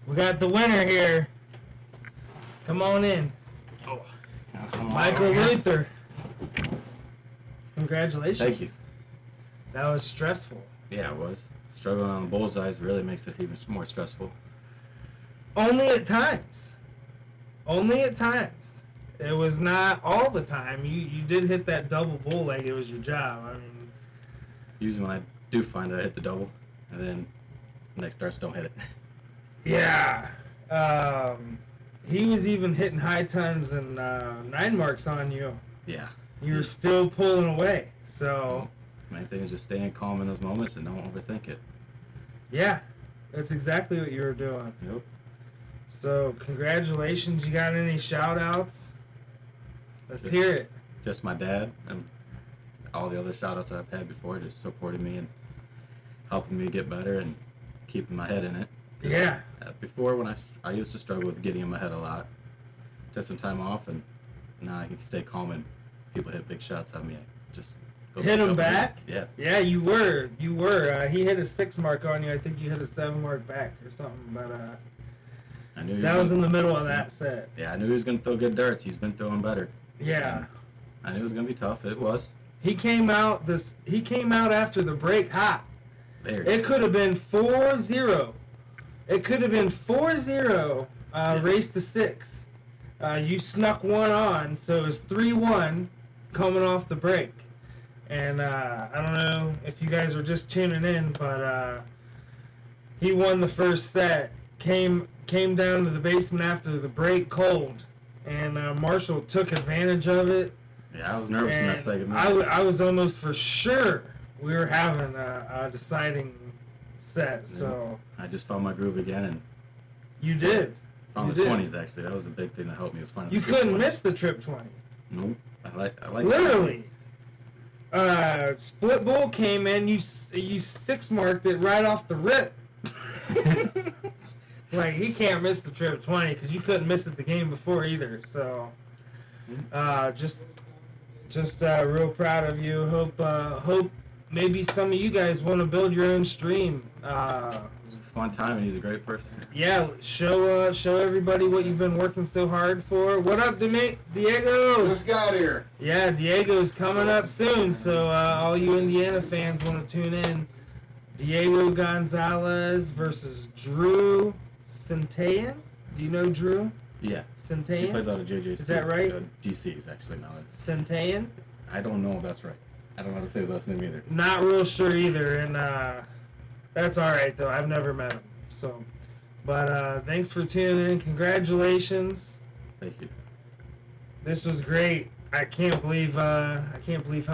We got the winner here. Come on in. Oh, Michael Luther. Congratulations. Thank you. That was stressful. Yeah, it was. Struggling on the bullseyes really makes it even more stressful. Only at times. Only at times. It was not all the time. You did hit that double bull like it was your job. I mean, Usually when I do find it, I hit the double, and then the next darts don't hit it. yeah. He was even hitting high tons and 9 marks on you. Yeah. You were still pulling away. So, Main thing is just staying calm in those moments and don't overthink it. yeah, that's exactly what you were doing. Yep. So, congratulations. You got any shout-outs? Let's hear it. Just my dad and all the other shout-outs I've had before, just supporting me and helping me get better and keeping my head in it. Yeah. Before, when I used to struggle with getting in my head a lot, took some time off, and now I can stay calm and people hit big shots at me. I just Hit him back? Yeah. Yeah, you were. He hit a 6 mark on you. I think you hit a 7 mark back or something. But I knew that was in the middle of that set. Yeah, I knew he was going to throw good darts. He's been throwing better. Yeah. And I knew it was going to be tough. It was. He came out after the break hot. There. It could have been 4-0. It could have been 4-0. Race to 6. You snuck one on, so it was 3-1 coming off the break. And I don't know if you guys were just tuning in, but he won the first set. Came down to the basement after the break cold, and Marshall took advantage of it. Yeah, I was nervous in that second. I was almost for sure we were having a deciding set. So I just found my groove again, and you did. Found the 20s actually. That was a big thing that helped me. Was finding you the couldn't 20s. miss the trip 20. Nope. I like Literally. Split bull came in. You 6 marked it right off the rip. Like he can't miss the trip 20 because you couldn't miss it the game before either. So just real proud of you. Hope maybe some of you guys want to build your own stream. It was a fun time, and he's a great person. Yeah, show everybody what you've been working so hard for. What up, Diego? Just got here. Yeah, Diego's coming up soon, so all you Indiana fans want to tune in. Diego Gonzalez versus Drew Csintyan. Do you know Drew? Yeah. Csintyan? He plays out of JJ's. Is that right? GC's actually now. Csintyan? I don't know if that's right. I don't know how to say his last name either. Not real sure either, and that's all right though. I've never met him, so. But thanks for tuning in. Congratulations. Thank you. This was great. I can't believe how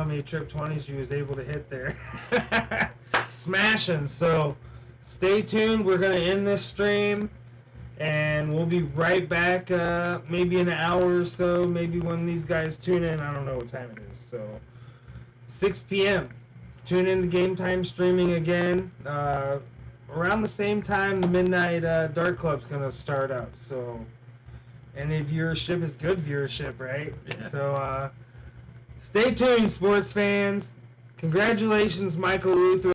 many trip 20s you was able to hit there. Smashing. So stay tuned. We're gonna end this stream, and we'll be right back. Maybe in an hour or so. Maybe when these guys tune in. I don't know what time it is. So 6 p.m. Tune in to Game Time Streaming again. Around the same time, the Midnight Dart Club's gonna start up. So any viewership is good viewership, right? Yeah. So stay tuned, sports fans. Congratulations, Michael Luther.